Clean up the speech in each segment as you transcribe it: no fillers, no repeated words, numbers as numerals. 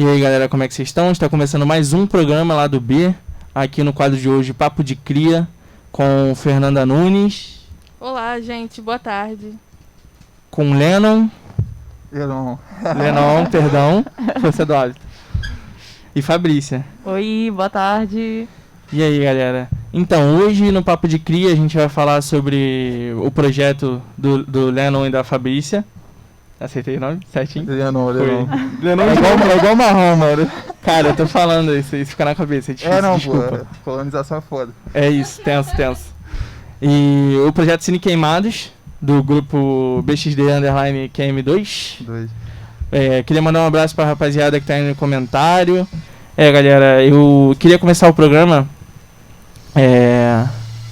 E aí galera, como é que vocês estão? Está começando mais um programa lá do B, aqui no quadro de hoje, Papo de Cria, com Fernanda Nunes. Olá, gente, boa tarde. Com Lennon, perdão, força do hábito. E Fabrícia. Oi, boa tarde. E aí galera, então hoje no Papo de Cria a gente vai falar sobre o projeto do Lennon e da Fabrícia. Acertei o nome? Certinho? Lennon. É igual marrom, mano. Cara, eu tô falando isso fica na cabeça, é difícil, desculpa. Pô, colonização é foda. É isso, tenso. E o projeto Cine Queimados, do grupo BXD_QM2. Queria mandar um abraço pra rapaziada que tá aí no comentário. Galera, eu queria começar o programa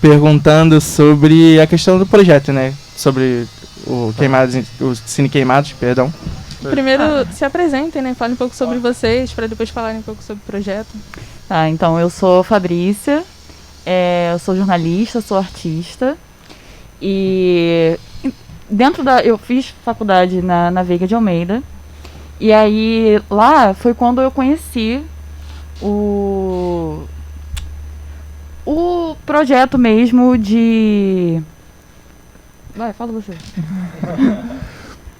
perguntando sobre a questão do projeto, né? Sobre o Cine Queimados, perdão. Primeiro, se apresentem, né? Falem um pouco sobre vocês, para depois falarem um pouco sobre o projeto. Tá, então eu sou Fabrícia, eu sou jornalista, sou artista. E eu fiz faculdade na Veiga de Almeida. E aí, lá foi quando eu conheci o projeto mesmo de... Vai, fala você.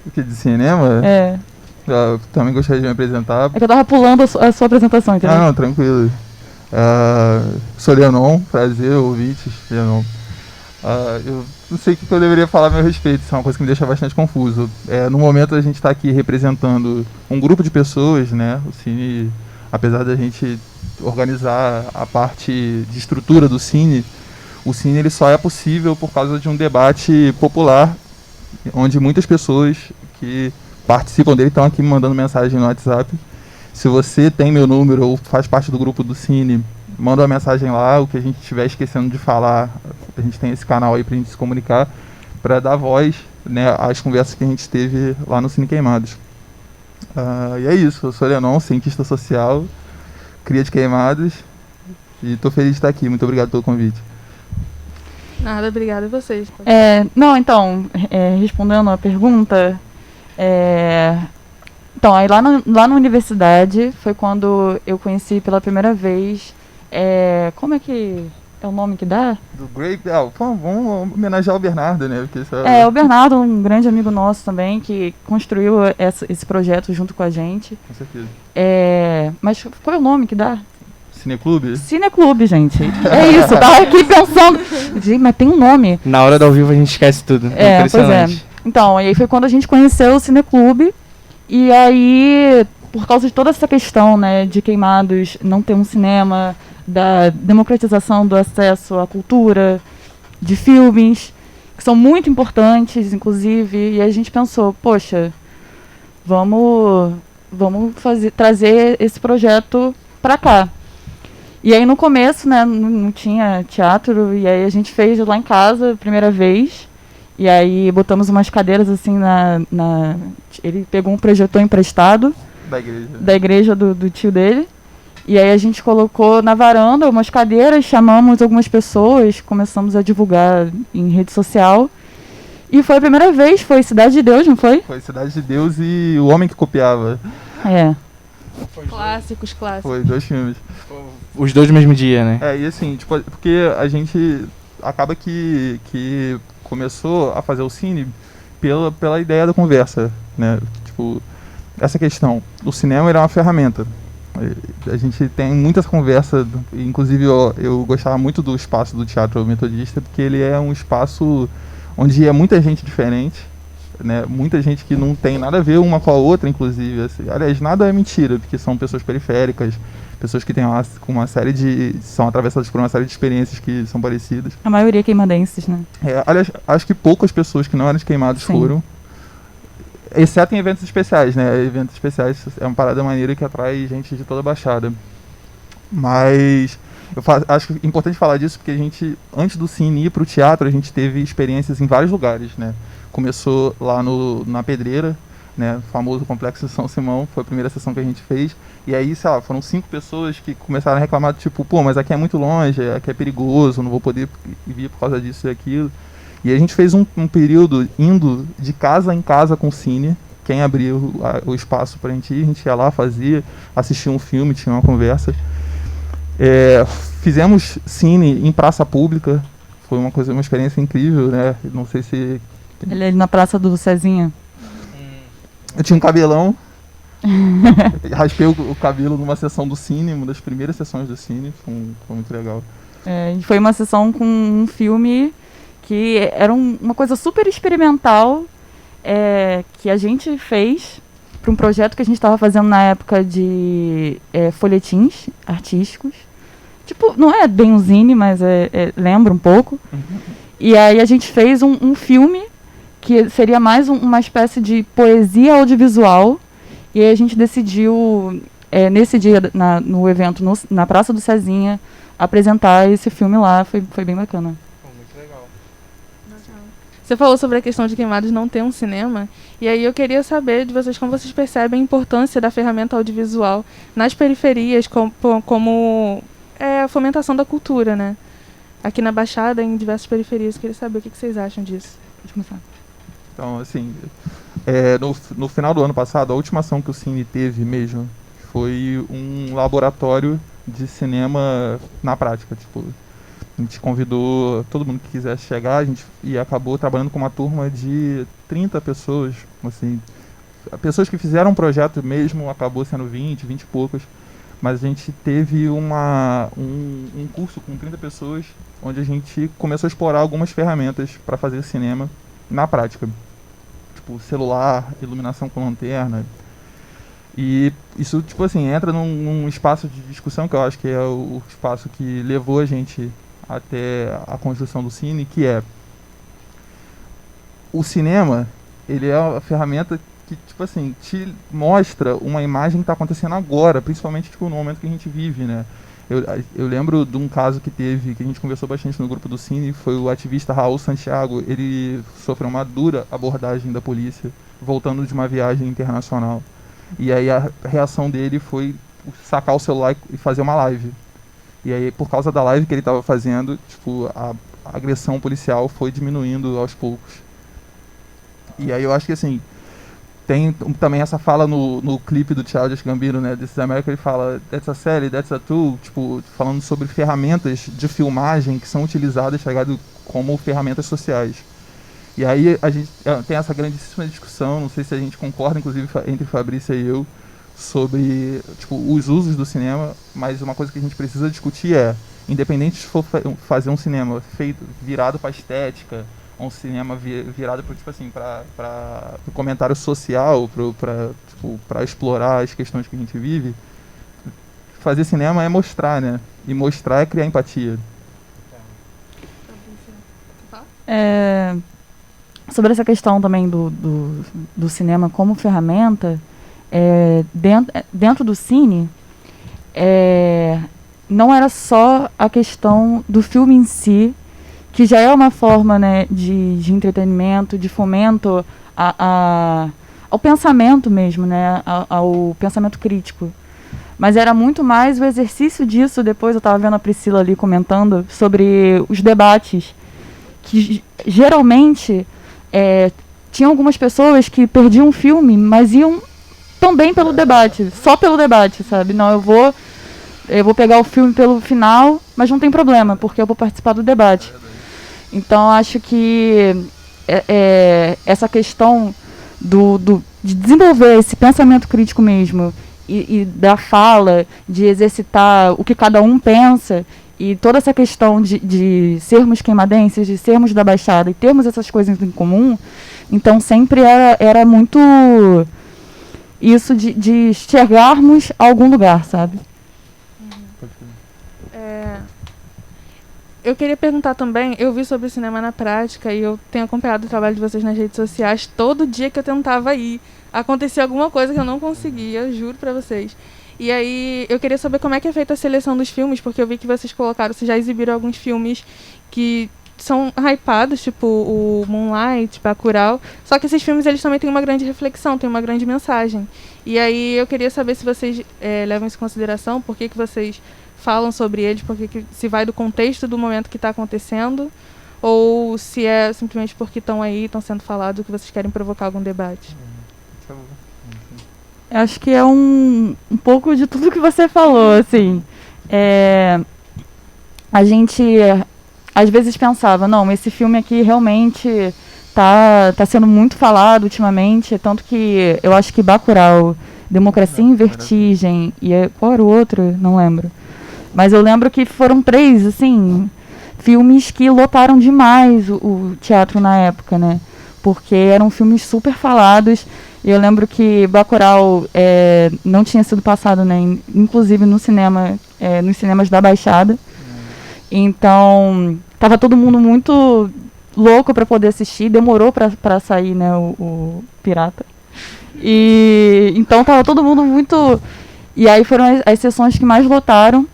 O que, de cinema? É. Eu também gostaria de me apresentar. É que eu tava pulando a sua apresentação, entendeu? Ah, não, tranquilo. Sou Lenon, prazer, ouvintes, Lenon. Eu não sei o que eu deveria falar a meu respeito, isso é uma coisa que me deixa bastante confuso. No momento a gente está aqui representando um grupo de pessoas, né? O Cine, apesar da gente organizar a parte de estrutura do Cine, o Cine ele só é possível por causa de um debate popular, onde muitas pessoas que participam dele estão aqui me mandando mensagem no WhatsApp. Se você tem meu número ou faz parte do grupo do Cine, manda uma mensagem lá, o que a gente estiver esquecendo de falar, a gente tem esse canal aí pra gente se comunicar, para dar voz, né, às conversas que a gente teve lá no Cine Queimados. E é isso, eu sou Lenon, cientista social, cria de Queimados, e tô feliz de estar aqui, muito obrigado pelo convite. Nada, obrigada a vocês. Respondendo a pergunta, então, aí lá na universidade foi quando eu conheci pela primeira vez, como é que é o nome que dá? Do Grape, vamos homenagear o Bernardo, né? Porque o Bernardo, um grande amigo nosso também, que construiu esse projeto junto com a gente. Com certeza. Mas qual é o nome que dá? Cineclube? Cineclube, gente. É isso, tava aqui pensando. Gente, mas tem um nome. Na hora do ao vivo a gente esquece tudo. Impressionante. Pois é. Então, e aí foi quando a gente conheceu o Cineclube. E aí, por causa de toda essa questão, né, de Queimados não ter um cinema, da democratização do acesso à cultura, de filmes, que são muito importantes, inclusive, e a gente pensou, poxa, vamos trazer esse projeto pra cá. E aí no começo, né, não tinha teatro, e aí a gente fez lá em casa a primeira vez, e aí botamos umas cadeiras assim ele pegou um projetor emprestado da igreja do tio dele, e aí a gente colocou na varanda umas cadeiras, chamamos algumas pessoas, começamos a divulgar em rede social, e foi a primeira vez, foi Cidade de Deus, não foi? Foi Cidade de Deus e O Homem que Copiava. Clássicos. Foi 2 filmes. Os dois no mesmo dia, né? E assim, porque a gente acaba que começou a fazer o Cine pela ideia da conversa, né? Tipo, essa questão, o cinema era uma ferramenta. A gente tem muitas conversas, inclusive eu gostava muito do espaço do Teatro Metodista, porque ele é um espaço onde é muita gente diferente, né? Muita gente que não tem nada a ver uma com a outra, inclusive. Assim. Aliás, nada é mentira, porque são pessoas periféricas, pessoas que têm uma série são atravessadas por uma série de experiências que são parecidas. A maioria queimadenses, né? Aliás, acho que poucas pessoas que não eram de Queimados foram, exceto em eventos especiais, né? Eventos especiais é uma parada maneira que atrai gente de toda a Baixada. Mas acho importante falar disso porque a gente, antes do Cine ir pro teatro, a gente teve experiências em vários lugares, né? Começou lá na Pedreira, né? O famoso Complexo São Simão, foi a primeira sessão que a gente fez. E aí, sei lá, foram 5 pessoas que começaram a reclamar, tipo, pô, mas aqui é muito longe, aqui é perigoso, não vou poder vir por causa disso e aquilo. E a gente fez um período indo de casa em casa com o Cine, quem abria o espaço pra gente ir, a gente ia lá, fazia, assistia um filme, tinha uma conversa. Fizemos cine em praça pública, foi uma experiência incrível, né? Não sei se... Ele é na Praça do Cezinha. Eu tinha um cabelão, raspei o cabelo numa sessão do cine, uma das primeiras sessões do cine, foi muito legal. Foi uma sessão com um filme que era uma coisa super experimental, que a gente fez para um projeto que a gente estava fazendo na época de folhetins artísticos. Tipo, não é bem um zine, mas lembra um pouco. E aí a gente fez um filme que seria mais uma espécie de poesia audiovisual. E aí a gente decidiu, nesse dia, no evento, na Praça do Cezinha, apresentar esse filme lá. Foi bem bacana. Muito legal. Você falou sobre a questão de Queimados não ter um cinema, e aí eu queria saber de vocês como vocês percebem a importância da ferramenta audiovisual nas periferias como a fomentação da cultura, né? Aqui na Baixada, em diversas periferias. Eu queria saber o que vocês acham disso. Pode começar. Então, assim, no final do ano passado, a última ação que o Cine teve mesmo foi um laboratório de cinema na prática. Tipo, a gente convidou todo mundo que quisesse chegar, e acabou trabalhando com uma turma de 30 pessoas. Assim, pessoas que fizeram um projeto mesmo, acabou sendo 20 e poucas. Mas a gente teve um curso com 30 pessoas, onde a gente começou a explorar algumas ferramentas para fazer cinema na prática. Tipo, celular, iluminação com lanterna. E isso, tipo assim, entra num espaço de discussão, que eu acho que é o espaço que levou a gente até a construção do cine, que é o cinema, ele é uma ferramenta que, tipo assim, te mostra uma imagem que está acontecendo agora, principalmente tipo, no momento que a gente vive, né? Eu lembro de um caso que a gente conversou bastante no grupo do Cine, foi o ativista Raul Santiago. Ele sofreu uma dura abordagem da polícia, voltando de uma viagem internacional. E aí a reação dele foi sacar o celular e fazer uma live. E aí, por causa da live que ele estava fazendo, tipo, a agressão policial foi diminuindo aos poucos. E aí eu acho que, assim, tem também essa fala no clipe do Childish Gambino, né, This is America, ele fala That's a Sally, that's a tool, tipo, falando sobre ferramentas de filmagem que são utilizadas, tá ligado, como ferramentas sociais. E aí a gente tem essa grandíssima discussão, não sei se a gente concorda, inclusive, entre Fabrícia e eu, sobre, tipo, os usos do cinema, mas uma coisa que a gente precisa discutir independente se for fazer um cinema virado para estética, um cinema virado para, tipo assim, para o comentário social, para explorar as questões que a gente vive, fazer cinema é mostrar, né? E mostrar é criar empatia. Sobre essa questão também do cinema como ferramenta, dentro do cine, não era só a questão do filme em si, que já é uma forma, né, de entretenimento, de fomento ao pensamento mesmo, né, ao pensamento crítico. Mas era muito mais o exercício disso. Depois eu estava vendo a Priscila ali comentando sobre os debates, que geralmente tinham algumas pessoas que perdiam o filme, mas iam também pelo debate, só pelo debate, sabe? Não, eu vou pegar o filme pelo final, mas não tem problema, porque eu vou participar do debate. Então, acho que essa questão de desenvolver esse pensamento crítico mesmo, e da fala, de exercitar o que cada um pensa, e toda essa questão de sermos queimadenses, de sermos da Baixada e termos essas coisas em comum, então sempre era muito isso de chegarmos a algum lugar, sabe? Eu queria perguntar também, eu vi sobre o cinema na prática e eu tenho acompanhado o trabalho de vocês nas redes sociais. Todo dia que eu tentava ir, acontecia alguma coisa que eu não conseguia, eu juro pra vocês. E aí eu queria saber como é que é feita a seleção dos filmes, porque eu vi que vocês já exibiram alguns filmes que são hypados, tipo o Moonlight, Bacurau. Só que esses filmes eles também têm uma grande reflexão, têm uma grande mensagem. E aí eu queria saber se vocês levam isso em consideração, por que vocês falam sobre eles, porque se vai do contexto do momento que está acontecendo, ou se é simplesmente porque estão aí, estão sendo falados, que vocês querem provocar algum debate. Deixa eu Eu acho que é um pouco de tudo que você falou, assim. A gente, às vezes, pensava, não, esse filme aqui realmente tá sendo muito falado ultimamente, tanto que eu acho que Bacurau, Democracia em Vertigem, qual era o outro? Não lembro. Mas eu lembro que foram 3, assim, filmes que lotaram demais o teatro na época, né? Porque eram filmes super falados. Eu lembro que Bacurau não tinha sido passado, né, inclusive no cinema, nos cinemas da Baixada. Então, tava todo mundo muito louco para poder assistir. Demorou para sair, né, o Pirata. E então tava todo mundo muito... E aí foram as sessões que mais lotaram.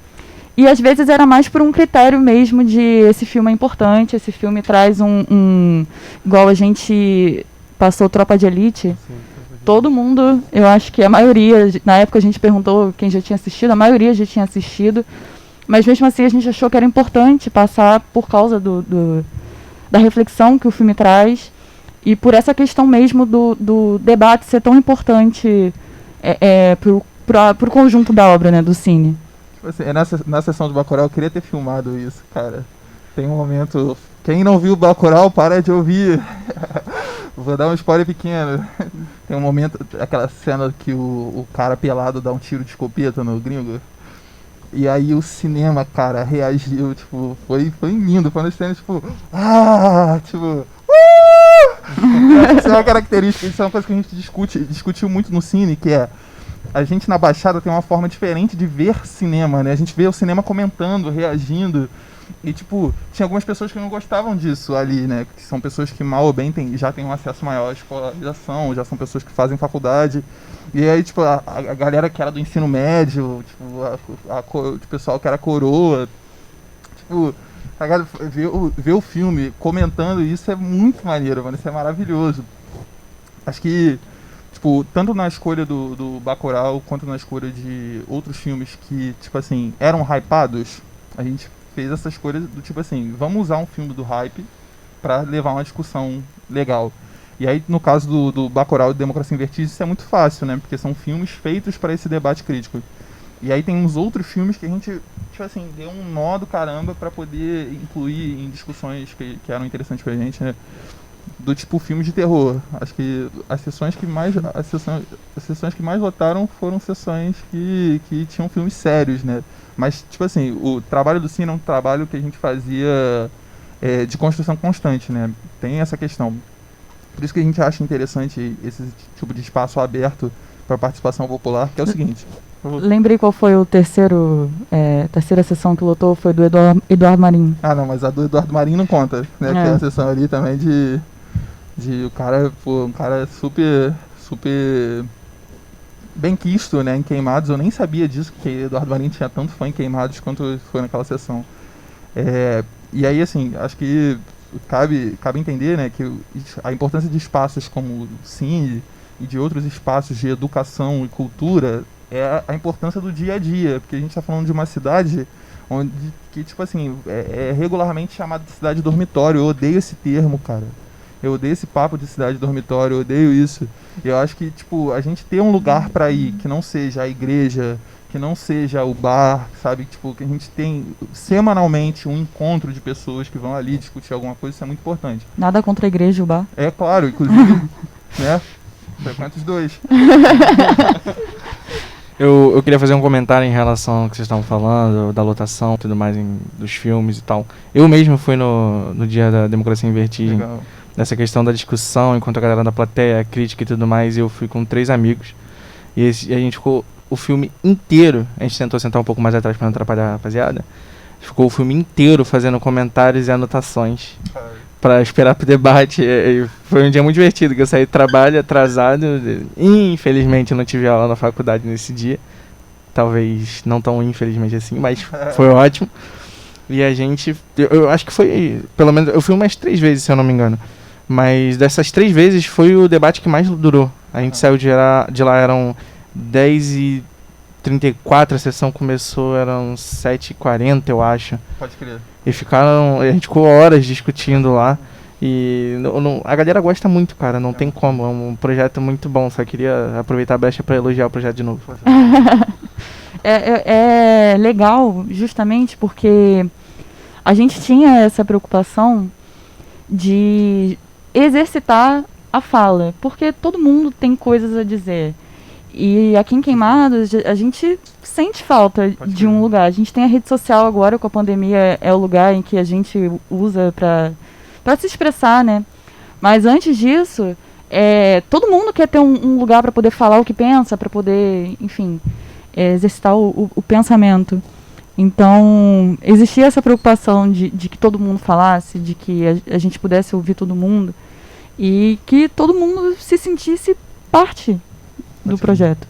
E às vezes era mais por um critério mesmo de esse filme é importante, esse filme traz igual a gente passou Tropa de Elite. Todo mundo, eu acho que a maioria, na época a gente perguntou quem já tinha assistido, a maioria já tinha assistido. Mas mesmo assim a gente achou que era importante passar por causa da reflexão que o filme traz. E por essa questão mesmo do debate ser tão importante pro conjunto da obra, né, do cine. Assim, na sessão de Bacurau eu queria ter filmado isso, cara. Tem um momento... Quem não viu Bacurau, para de ouvir. Vou dar um spoiler pequeno. Tem um momento, aquela cena que o cara pelado dá um tiro de escopeta no gringo. E aí o cinema, cara, reagiu, tipo, foi lindo. Foi uma cena, tipo... Tipo... Isso é uma característica, isso é uma coisa que a gente discutiu muito no cine, que é... A gente na Baixada tem uma forma diferente de ver cinema, né? A gente vê o cinema comentando, reagindo. E, tipo, tinha algumas pessoas que não gostavam disso ali, né? Que são pessoas que mal ou bem já têm um acesso maior à escolarização, já são pessoas que fazem faculdade. E aí, tipo, a galera que era do ensino médio, tipo, o pessoal que era coroa, tipo... Ver o filme comentando isso é muito maneiro, mano. Isso é maravilhoso. Acho que... Tipo, tanto na escolha do Bacurau, quanto na escolha de outros filmes que, tipo assim, eram hypados, a gente fez essa escolha do tipo assim, vamos usar um filme do hype pra levar uma discussão legal. E aí, no caso do Bacurau e Democracia em Vertigem, isso é muito fácil, né? Porque são filmes feitos para esse debate crítico. E aí tem uns outros filmes que a gente, tipo assim, deu um nó do caramba pra poder incluir em discussões que eram interessantes pra gente, né? Do tipo filme de terror. Acho que as sessões que mais lotaram foram sessões que tinham filmes sérios, né? Mas, tipo assim, o trabalho do cine é um trabalho que a gente fazia de construção constante, né? Tem essa questão. Por isso que a gente acha interessante esse tipo de espaço aberto para participação popular, que é o seguinte... Lembrei qual foi o terceira sessão que lotou, foi do Eduardo Marinho. Ah, não, mas a do Eduardo Marinho não conta, né? Que é a sessão ali também de o cara, pô, um cara super bem quisto, né, em Queimados. Eu nem sabia disso, que Eduardo Marinho tinha tanto fã em Queimados quanto foi naquela sessão. E aí, assim, acho que cabe entender, né, que a importância de espaços como o cine e de outros espaços de educação e cultura é a importância do dia a dia, porque a gente está falando de uma cidade onde, que, tipo assim, é regularmente chamada de cidade dormitório. Eu odeio esse termo, cara. Eu odeio esse papo de cidade dormitório, eu odeio isso. E eu acho que, tipo, a gente ter um lugar pra ir, que não seja a igreja, que não seja o bar, sabe? Tipo, que a gente tem semanalmente um encontro de pessoas que vão ali discutir alguma coisa, isso é muito importante. Nada contra a igreja e o bar. É claro, inclusive, né? Frequenta os dois. Eu queria fazer um comentário em relação ao que vocês estavam falando, da lotação e tudo mais dos filmes e tal. Eu mesmo fui no dia da Democracia em Vertigem. Legal. Nessa questão da discussão, enquanto a galera da plateia, a crítica e tudo mais, eu fui com 3 amigos. E a gente ficou o filme inteiro, a gente tentou sentar um pouco mais atrás para não atrapalhar a rapaziada. Ficou o filme inteiro fazendo comentários e anotações para esperar pro debate. E foi um dia muito divertido, que eu saí do trabalho atrasado. Infelizmente eu não tive aula na faculdade nesse dia. Talvez não tão infelizmente assim, mas foi ótimo. E a gente, eu acho que foi, pelo menos, eu fui umas 3 vezes, se eu não me engano. Mas dessas 3 vezes foi o debate que mais durou. A gente saiu de lá, eram 10h34, a sessão começou, eram 7h40, eu acho. Pode crer. E a gente ficou horas discutindo lá. E a galera gosta muito, cara, não tem como. É um projeto muito bom, só queria aproveitar a brecha para elogiar o projeto de novo. É legal justamente porque a gente tinha essa preocupação de exercitar a fala, porque todo mundo tem coisas a dizer. E aqui em Queimados, a gente sente falta de um lugar. A gente tem a rede social agora, com a pandemia, é o lugar em que a gente usa para se expressar, né? Mas antes disso, todo mundo quer ter um lugar para poder falar o que pensa, para poder, enfim, exercitar o pensamento. Então, existia essa preocupação de que todo mundo falasse, de que a gente pudesse ouvir todo mundo e que todo mundo se sentisse parte do projeto.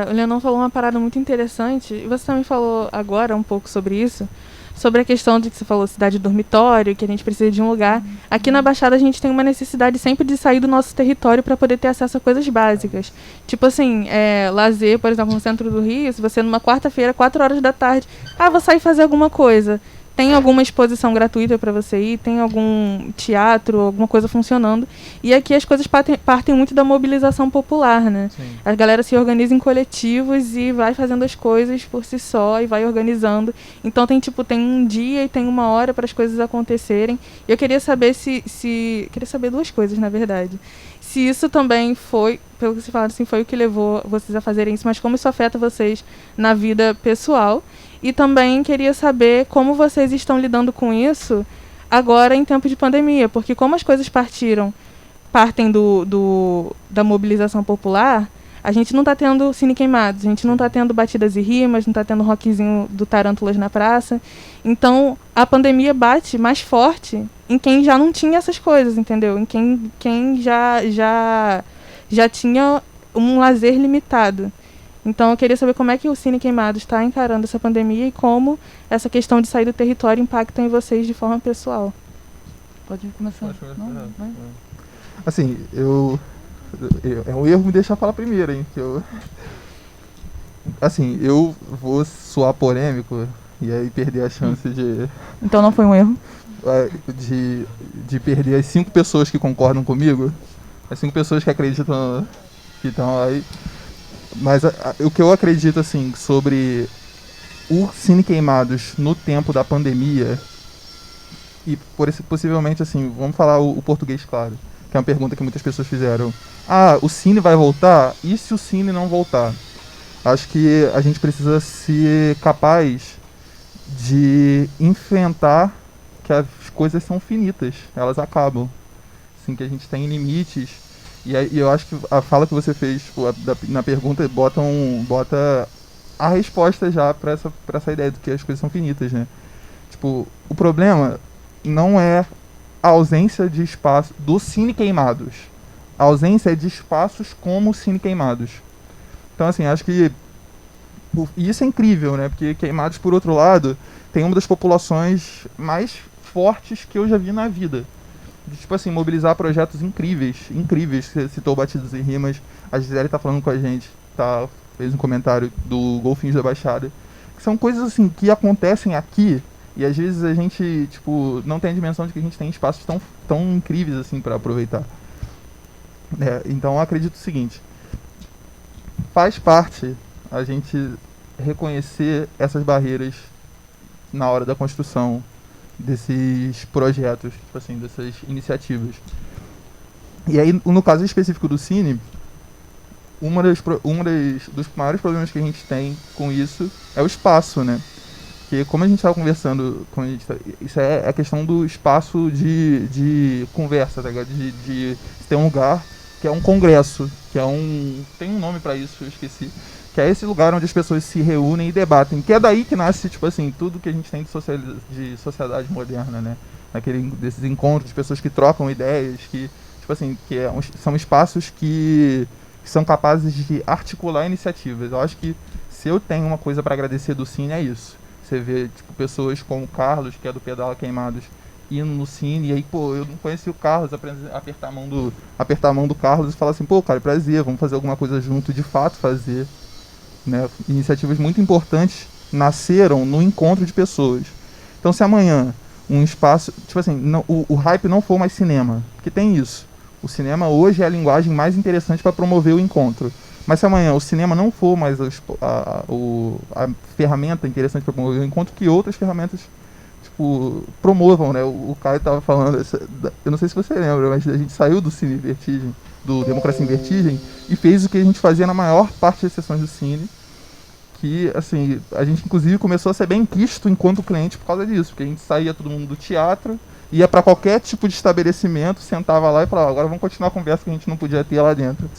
O Leonon falou uma parada muito interessante, e você também falou agora um pouco sobre isso, sobre a questão de que você falou cidade dormitório, que a gente precisa de um lugar. Aqui na Baixada a gente tem uma necessidade sempre de sair do nosso território para poder ter acesso a coisas básicas. Tipo assim, lazer, por exemplo, no centro do Rio, se você numa quarta-feira, 4 horas da tarde, vou sair fazer alguma coisa. Tem alguma exposição gratuita para você ir, tem algum teatro, alguma coisa funcionando. E aqui as coisas partem muito da mobilização popular, né? Sim. A galera se organiza em coletivos e vai fazendo as coisas por si só e vai organizando. Então tem um dia e tem uma hora para as coisas acontecerem. E eu queria saber queria saber 2 coisas, na verdade. Se isso também foi, pelo que você fala, assim, foi o que levou vocês a fazerem isso, mas como isso afeta vocês na vida pessoal. E também queria saber como vocês estão lidando com isso agora em tempo de pandemia, porque como as coisas partem da mobilização popular, a gente não está tendo Cine Queimados, a gente não está tendo batidas e rimas, não está tendo rockzinho do Tarântulas na praça. Então, a pandemia bate mais forte em quem já não tinha essas coisas, entendeu? Em quem já tinha um lazer limitado. Então, eu queria saber como é que o Cine Queimados está encarando essa pandemia e como essa questão de sair do território impacta em vocês de forma pessoal. Pode começar. Vai. Assim, é um erro me deixar falar primeiro, hein? Eu vou soar polêmico e aí perder a chance de... Então não foi um erro? De perder as 5 pessoas que concordam comigo, as 5 pessoas que acreditam que estão aí. Mas o que eu acredito, assim, sobre o Cine Queimados no tempo da pandemia, e possivelmente, assim, vamos falar o português claro, que é uma pergunta que muitas pessoas fizeram. O Cine vai voltar? E se o Cine não voltar? Acho que a gente precisa ser capaz de enfrentar que as coisas são finitas, elas acabam. Assim, que a gente tem limites. E eu acho que a fala que você fez na pergunta bota a resposta já para essa ideia de que as coisas são finitas, né? Tipo, o problema não é a ausência de espaço do Cine Queimados. A ausência é de espaços como o Cine Queimados. Então, assim, acho que isso é incrível, né? Porque Queimados, por outro lado, tem uma das populações mais fortes que eu já vi na vida. De, tipo assim, mobilizar projetos incríveis. Você citou Batidas e Rimas, a Gisele tá falando com a gente, fez um comentário do Golfinhos da Baixada, que são coisas assim que acontecem aqui e às vezes a gente, tipo, não tem a dimensão de que a gente tem espaços tão incríveis assim para aproveitar. Então eu acredito o seguinte, faz parte a gente reconhecer essas barreiras na hora da construção desses projetos, tipo assim, dessas iniciativas. E aí, no caso específico do Cine, dos maiores problemas que a gente tem com isso é o espaço, né? Porque como a gente estava conversando, isso é a questão do espaço de conversa, tá ligado? De ter um lugar que é um congresso, tem um nome para isso, eu esqueci. Que é esse lugar onde as pessoas se reúnem e debatem. Que é daí que nasce, tipo assim, tudo que a gente tem de sociedade moderna, né? Desses encontros de pessoas que trocam ideias, que, tipo assim, são espaços que são capazes de articular iniciativas. Eu acho que se eu tenho uma coisa para agradecer do Cine é isso. Você vê, tipo, pessoas como o Carlos, que é do Pedala Queimados, indo no Cine, e aí, pô, eu não conheci o Carlos, apertar a mão do Carlos e falar assim, pô, cara, prazer, vamos fazer alguma coisa junto, de fato fazer. Né? Iniciativas muito importantes nasceram no encontro de pessoas. Então, se amanhã um espaço, tipo assim, não, o hype não for mais cinema, porque tem isso. O cinema hoje é a linguagem mais interessante para promover o encontro. Mas se amanhã o cinema não for mais a ferramenta interessante para promover o encontro, que outras ferramentas tipo, promovam, né? O Caio tava falando, eu não sei se você lembra, mas a gente saiu do Cine Vertigem, do Democracia em Vertigem, e fez o que a gente fazia na maior parte das sessões do Cine, que, assim, a gente inclusive começou a ser bem quisto enquanto cliente por causa disso, porque a gente saía todo mundo do teatro, ia para qualquer tipo de estabelecimento, sentava lá e falava, agora vamos continuar a conversa que a gente não podia ter lá dentro.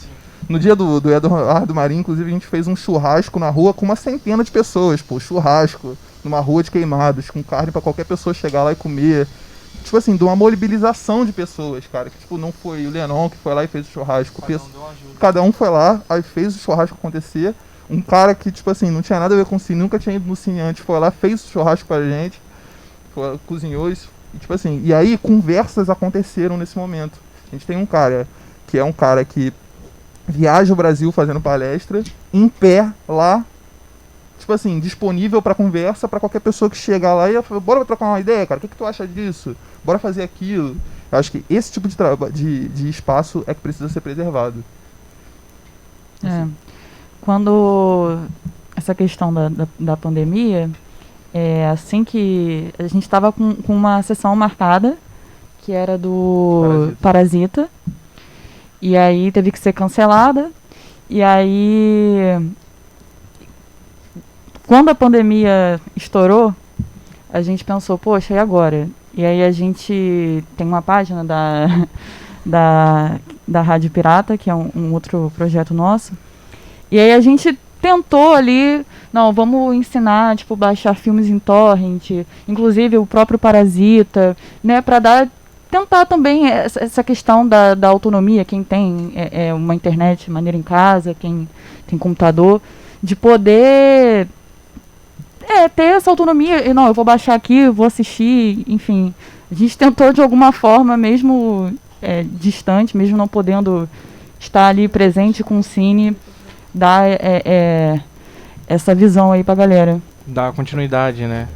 No dia do Eduardo Marinho, inclusive, a gente fez um churrasco na rua com uma centena de pessoas, pô, churrasco, numa rua de Queimados, com carne pra qualquer pessoa chegar lá e comer. Tipo assim, de uma mobilização de pessoas, cara, que tipo, não foi o Lenon que foi lá e fez o churrasco. Cada um foi lá, aí fez o churrasco acontecer. Um cara que, tipo assim, não tinha nada a ver com o cine, nunca tinha ido no cine antes, foi lá, fez o churrasco pra gente, cozinhou isso, e, tipo assim, e aí conversas aconteceram nesse momento. A gente tem um cara, que é um cara que viaja o Brasil fazendo palestra, em pé, lá, tipo assim, disponível pra conversa, pra qualquer pessoa que chegar lá e fala, bora trocar uma ideia, cara, o que tu acha disso? Bora fazer aquilo. Eu acho que esse tipo de espaço é que precisa ser preservado. É. Quando essa questão da pandemia, assim que a gente estava com uma sessão marcada, que era do Parasita, e aí teve que ser cancelada, e aí quando a pandemia estourou, a gente pensou, poxa, e agora? E aí a gente tem uma página da Rádio Pirata, que é um outro projeto nosso, e aí a gente tentou ali, não, vamos ensinar, tipo, baixar filmes em torrent, inclusive o próprio Parasita, né, para tentar também essa questão da autonomia, quem tem uma internet maneira em casa, quem tem computador, de poder ter essa autonomia, e não, eu vou baixar aqui, vou assistir, enfim. A gente tentou de alguma forma, mesmo distante, mesmo não podendo estar ali presente com o cine, dar essa visão aí pra galera. Dar continuidade, né?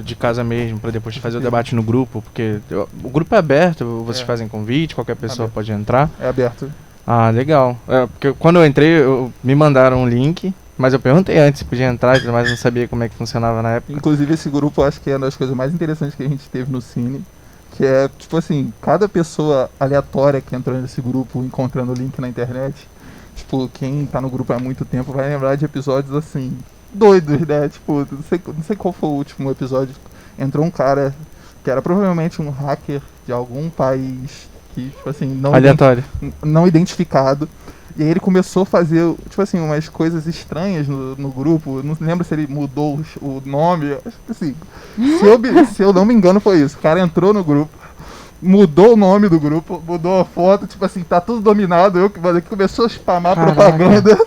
De casa mesmo, pra depois fazer o debate no grupo, porque o grupo é aberto, vocês fazem convite, qualquer pessoa pode entrar. É aberto. Ah, legal. Porque quando eu entrei, me mandaram um link, mas eu perguntei antes se podia entrar, mas não sabia como é que funcionava na época. Inclusive esse grupo eu acho que é uma das coisas mais interessantes que a gente teve no Cine, que é, tipo assim, cada pessoa aleatória que entrou nesse grupo encontrando o link na internet, tipo, quem tá no grupo há muito tempo vai lembrar de episódios assim, doidos, né? Tipo, não sei qual foi o último episódio. Entrou um cara que era provavelmente um hacker de algum país que, tipo assim, aleatório, não identificado. E aí ele começou a fazer, tipo assim, umas coisas estranhas no grupo. Não lembro se ele mudou o nome. Assim, se eu não me engano foi isso. O cara entrou no grupo, mudou o nome do grupo, mudou a foto, tipo assim, tá tudo dominado. Eu que começou a spamar propaganda.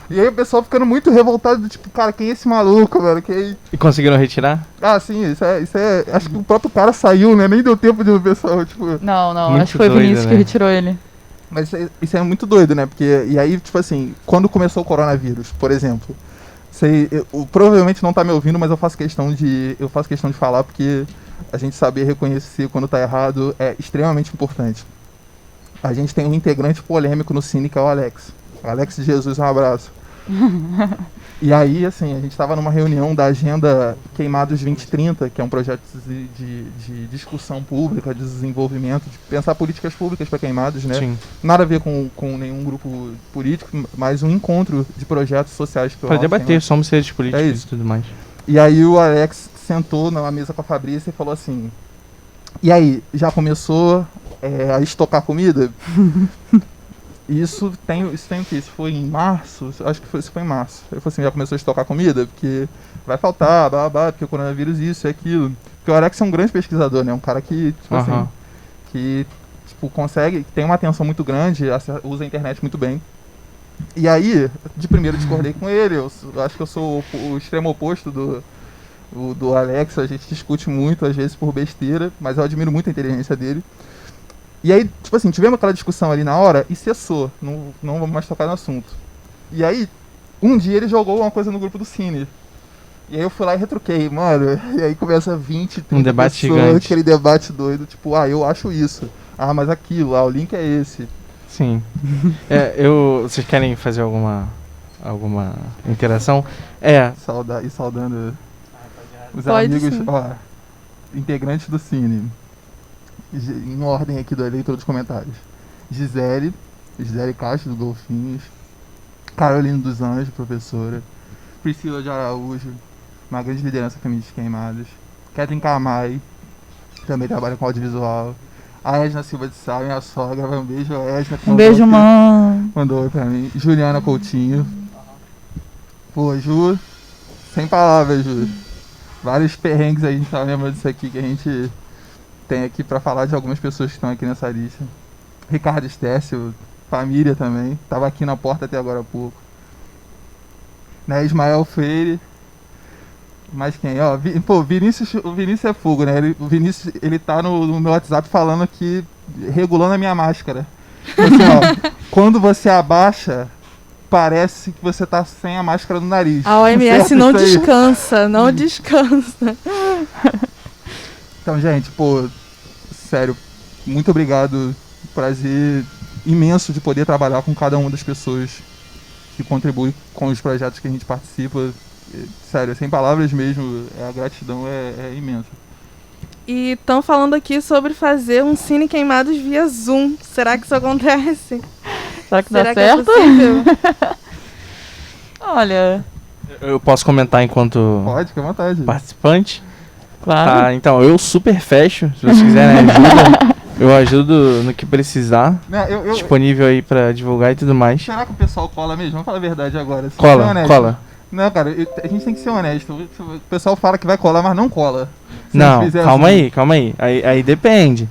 E aí o pessoal ficando muito revoltado, tipo, cara, quem é esse maluco, velho? E conseguiram retirar? Ah, sim, isso é. Acho que o próprio cara saiu, né? Nem deu tempo de o pessoal, tipo. Não, acho que foi o Vinícius que retirou ele. Mas isso é muito doido, né? Porque, e aí, tipo assim, quando começou o coronavírus, por exemplo, eu provavelmente não tá me ouvindo, mas eu faço questão de falar, porque a gente saber reconhecer quando tá errado é extremamente importante. A gente tem um integrante polêmico no Cine, que é o Alex. Alex de Jesus, um abraço. E aí, assim, a gente estava numa reunião da Agenda Queimados 2030, que é um projeto de discussão pública, de desenvolvimento, de pensar políticas públicas para Queimados, né? Sim. Nada a ver com nenhum grupo político, mas um encontro de projetos sociais. Para debater, somos seres políticos e tudo mais. E aí o Alex sentou na mesa com a Fabrícia e falou assim, e aí, já começou a estocar comida? Isso tem o que? Isso foi em março? Acho que isso foi em março. Ele falou assim, já começou a estocar comida? Porque vai faltar, porque o coronavírus isso e aquilo. Porque o Alex é um grande pesquisador, né? Um cara que, tipo assim, que tipo, consegue, tem uma atenção muito grande, usa a internet muito bem. E aí, de primeiro discordei com ele, eu acho que eu sou o extremo oposto do Alex, a gente discute muito, às vezes por besteira, mas eu admiro muito a inteligência dele. E aí, tipo assim, tivemos aquela discussão ali na hora e cessou, não vamos mais tocar no assunto. E aí, um dia ele jogou uma coisa no grupo do Cine. E aí eu fui lá e retruquei, mano. E aí começa 20, 30 debate pessoas, gigante. aquele debate doido, tipo, eu acho isso. Mas aquilo, o link é esse. Sim. Vocês querem fazer alguma interação? Saudando os Pode amigos, sim. integrantes do Cine. Em ordem aqui da leitura dos comentários. Gisele Castro, do Golfinhos. Carolina dos Anjos, professora. Priscila de Araújo, uma grande liderança feminista queimadas. Catherine Camai, também trabalha com audiovisual. A Edna Silva de Sá, minha sogra, um beijo, Edna. Um beijo, mãe. Mandou pra mim. Juliana Coutinho. Pô, Ju, sem palavras, Ju. Vários perrengues aí, a gente tá lembrando disso aqui que a gente tem aqui pra falar de algumas pessoas que estão aqui nessa lista. Ricardo Stécio, família também, tava aqui na porta até agora há pouco. Né, Ismael Freire. Mais quem? O Vinícius é fogo, né? O Vinícius, ele tá no meu WhatsApp falando que, regulando a minha máscara. Assim, quando você abaixa, parece que você tá sem a máscara no nariz. A OMS Certo, não isso aí? descansa, não descansa. Então, gente, sério, muito obrigado. Prazer imenso de poder trabalhar com cada uma das pessoas que contribuem com os projetos que a gente participa. Sério, sem palavras mesmo, a gratidão é imensa. E estão falando aqui sobre fazer um Cine Queimados via Zoom. Será que isso acontece? Será que dá Será certo? que é possível? Olha, Eu posso comentar enquanto Pode, fica à vontade. participante? claro. Então, eu super fecho. Se vocês quiserem ajuda, eu ajudo no que precisar. Disponível aí pra divulgar e tudo mais. Será que o pessoal cola mesmo? Vamos falar a verdade agora. Ser honesto. Cola. Não, cara, a gente tem que ser honesto. O pessoal fala que vai colar, mas não cola. Se Não, a gente fizer calma assim. aí. Aí depende.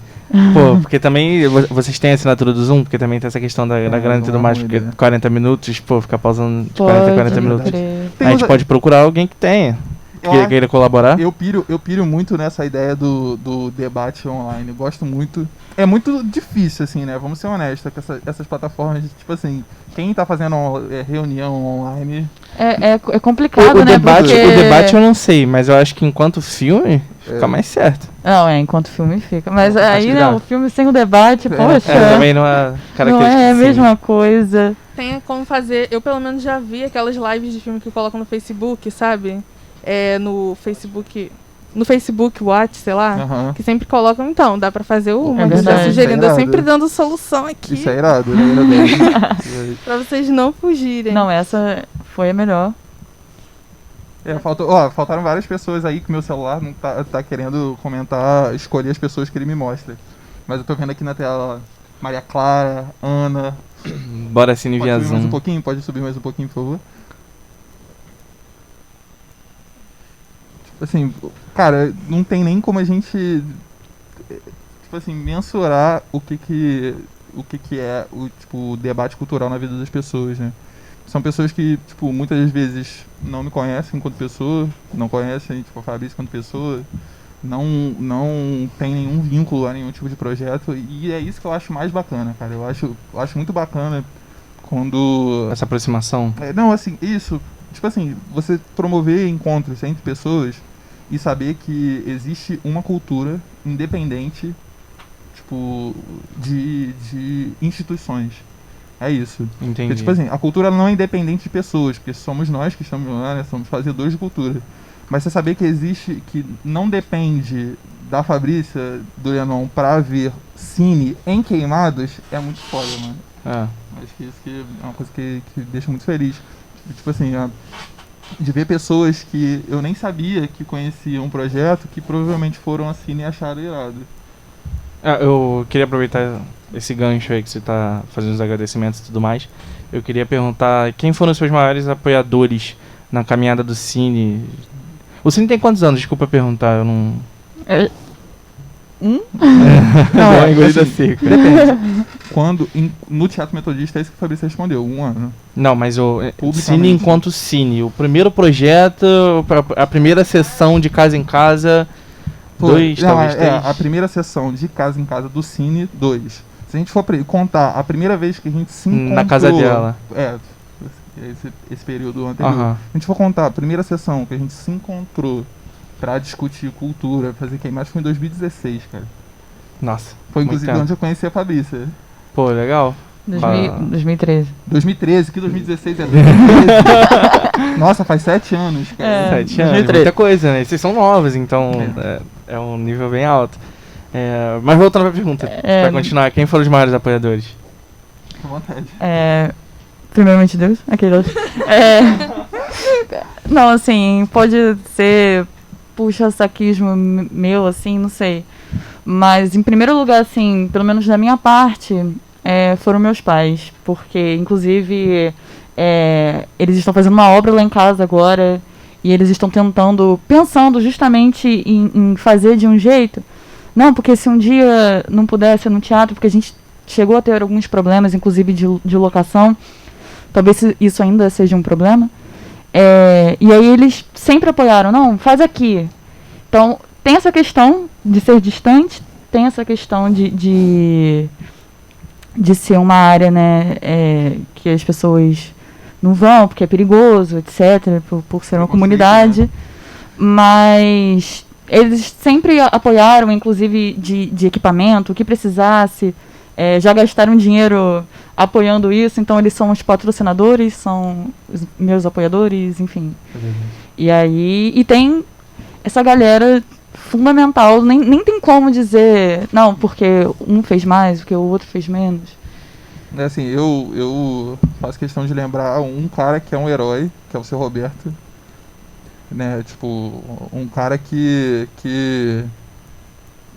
Pô, porque também vocês têm a assinatura do Zoom, porque também tem essa questão da grana e tudo mais, porque 40 minutos, ficar pausando de 40 a 40 minutos. crer. Aí a gente pode procurar alguém que tenha, que queira colaborar. Eu piro muito nessa ideia do debate online. Eu gosto muito. É muito difícil, assim, né? Vamos ser honestos, com essas plataformas, tipo assim, quem tá fazendo reunião online... É complicado, O né? debate eu não sei, mas eu acho que enquanto filme, fica mais certo. Não, enquanto filme fica. Mas Acho aí, que né, dá. o filme sem o debate, poxa. Também não é Não característica é a do filme. mesma coisa. Tem como fazer. Eu pelo menos já vi aquelas lives de filme que colocam no Facebook, sabe? No Facebook Watch, sei lá. Aham. Que sempre colocam, então, dá pra fazer uma. É Tá verdade. sugerindo, eu Isso é sempre irado. dando solução aqui. Isso é irado, né? Pra vocês não fugirem. Não, essa foi a melhor. Faltaram várias pessoas aí que meu celular não tá querendo comentar, escolher as pessoas que ele me mostra. Mas eu tô vendo aqui na tela Maria Clara, Ana. Bora Cine Pode via subir mais um Zoom. pouquinho? Pode subir mais um pouquinho, por favor? Tipo assim, cara, não tem nem como a gente, tipo assim, mensurar o que é o debate cultural na vida das pessoas, né? São pessoas que, tipo, muitas vezes não me conhecem enquanto pessoa, não conhecem, tipo, a Fabrício enquanto pessoa, não tem nenhum vínculo a nenhum tipo de projeto, e é isso que eu acho mais bacana, cara. Eu acho muito bacana quando... Essa aproximação. Não, assim, isso, tipo assim, você promover encontros entre pessoas e saber que existe uma cultura independente, tipo, de instituições. É isso. Entendi. Porque, tipo assim, a cultura não é independente de pessoas, porque somos nós que estamos lá, né? Somos fazedores de cultura. Mas você saber que existe, que não depende da Fabrícia, do Lenon, pra ver Cine em Queimados, é muito foda, mano. Acho que isso que é uma coisa que deixa muito feliz. Tipo assim, de ver pessoas que eu nem sabia que conheciam um projeto, que provavelmente foram a Cine e acharam irado. Eu queria aproveitar esse gancho aí que você tá fazendo os agradecimentos e tudo mais. Eu queria perguntar quem foram os seus maiores apoiadores na caminhada do Cine. O Cine tem quantos anos? Desculpa perguntar, eu não... Não, é engolida assim, seca. Depende. No Teatro Metodista é isso que o Fabrício respondeu, 1 ano. Não, mas o Publicamente. Cine enquanto Cine. O primeiro projeto, a primeira sessão de casa em casa, talvez 3. A primeira sessão de casa em casa do Cine, 2. Se a gente for contar a primeira vez que a gente se encontrou... Na casa dela. esse período anterior. A gente for contar, a primeira sessão que a gente se encontrou pra discutir cultura, fazer queimadas, foi em 2016, cara. Nossa. Foi inclusive onde eu conheci a Fabrícia. Pô, legal. 2013. 2013, que 2016 é 2013. Nossa, faz 7 anos, cara. 7 anos, muita coisa, né? Vocês são novos, então é um nível bem alto. Mas voltando pra pergunta, pra continuar, quem foram os maiores apoiadores? Com vontade. Primeiramente Deus, aquele outro. Não, assim, pode ser puxa-saquismo meu, assim, não sei. Mas, em primeiro lugar, assim, pelo menos da minha parte, foram meus pais. Porque, inclusive, eles estão fazendo uma obra lá em casa agora. E eles estão pensando justamente em fazer de um jeito. Não, porque se um dia não puder ser no teatro, porque a gente chegou a ter alguns problemas, inclusive de locação. Talvez isso ainda seja um problema. E aí eles sempre apoiaram, não, faz aqui. Então, tem essa questão de ser distante, tem essa questão de ser uma área, né, que as pessoas não vão, porque é perigoso, etc., por ser uma comunidade. Né? Mas eles sempre apoiaram, inclusive, de equipamento, o que precisasse. Já gastaram dinheiro apoiando isso, então eles são os patrocinadores, são os meus apoiadores, enfim. E aí, e tem essa galera fundamental, nem tem como dizer, não, porque um fez mais, porque o outro fez menos. Assim, eu faço questão de lembrar um cara que é um herói, que é o seu Roberto, né, tipo, um cara que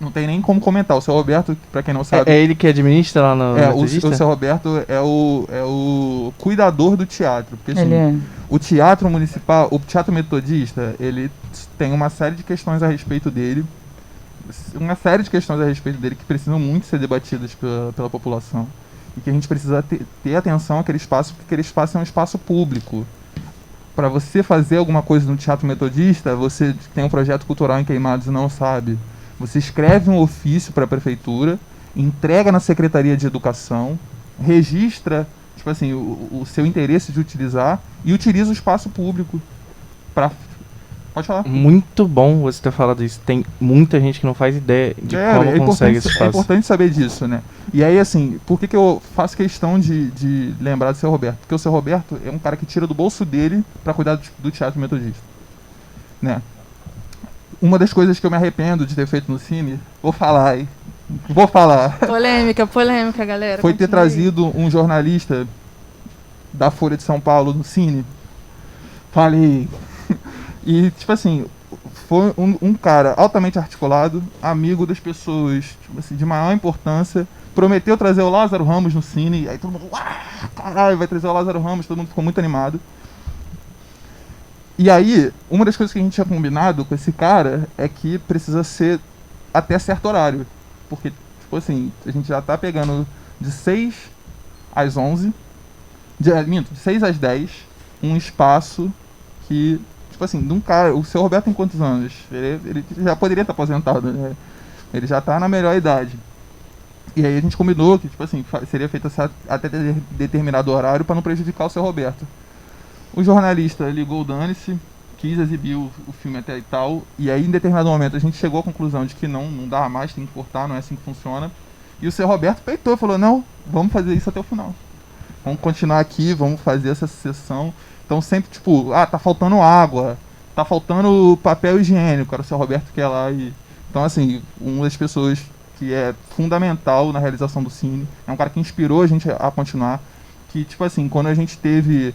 não tem nem como comentar. O seu Roberto, pra quem não sabe... É ele que administra lá no Metodista? O seu Roberto é o cuidador do teatro. Porque, assim, o teatro municipal, o teatro metodista, ele tem uma série de questões a respeito dele. Uma série de questões a respeito dele que precisam muito ser debatidas pela população. E que a gente precisa ter atenção àquele espaço, porque aquele espaço é um espaço público. Para você fazer alguma coisa no teatro metodista, você tem um projeto cultural em Queimados e não sabe... Você escreve um ofício para a prefeitura, entrega na Secretaria de Educação, registra, tipo assim, o seu interesse de utilizar e utiliza o espaço público para... Pode falar. Muito bom você ter falado isso. Tem muita gente que não faz ideia de como consegue esse espaço. É importante saber disso, né? E aí, assim, por que eu faço questão de lembrar do seu Roberto? Porque o seu Roberto é um cara que tira do bolso dele para cuidar do teatro metodista, né? Uma das coisas que eu me arrependo de ter feito no Cine, vou falar. Polêmica, galera. Foi ter trazido um jornalista da Folha de São Paulo no Cine. Falei. E, tipo assim, foi um cara altamente articulado, amigo das pessoas, tipo assim, de maior importância. Prometeu trazer o Lázaro Ramos no Cine. Aí todo mundo, caralho, vai trazer o Lázaro Ramos. Todo mundo ficou muito animado. E aí, uma das coisas que a gente tinha combinado com esse cara é que precisa ser até certo horário. Porque, tipo assim, a gente já tá pegando de 6 às 11, de 6 às 10, um espaço que, tipo assim, de um cara... O seu Roberto tem quantos anos? Ele já poderia estar aposentado, né? Ele já tá na melhor idade. E aí a gente combinou que, tipo assim, seria feito até determinado horário para não prejudicar o seu Roberto. O jornalista ligou o Dane-se, quis exibir o filme até e tal, e aí em determinado momento a gente chegou à conclusão de que não dá mais, tem que cortar, não é assim que funciona. E o seu Roberto peitou, falou, não, vamos fazer isso até o final. Vamos continuar aqui, vamos fazer essa sessão. Então sempre tipo, tá faltando água, tá faltando papel higiênico, era o seu Roberto que é lá e... Então assim, uma das pessoas que é fundamental na realização do Cine, é um cara que inspirou a gente a continuar, que tipo assim, quando a gente teve...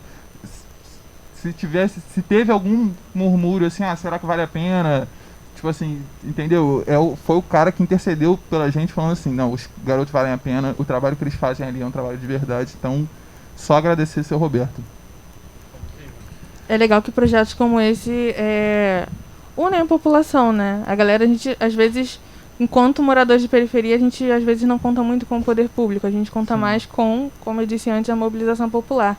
Se teve algum murmúrio assim, será que vale a pena? Tipo assim, entendeu? Foi o cara que intercedeu pela gente falando assim, não, os garotos valem a pena, o trabalho que eles fazem ali é um trabalho de verdade, então só agradecer seu Roberto. É legal que projetos como esse unem a população, né? A galera, a gente, às vezes, enquanto moradores de periferia, a gente às vezes não conta muito com o poder público, a gente conta mais com, como eu disse antes, a mobilização popular.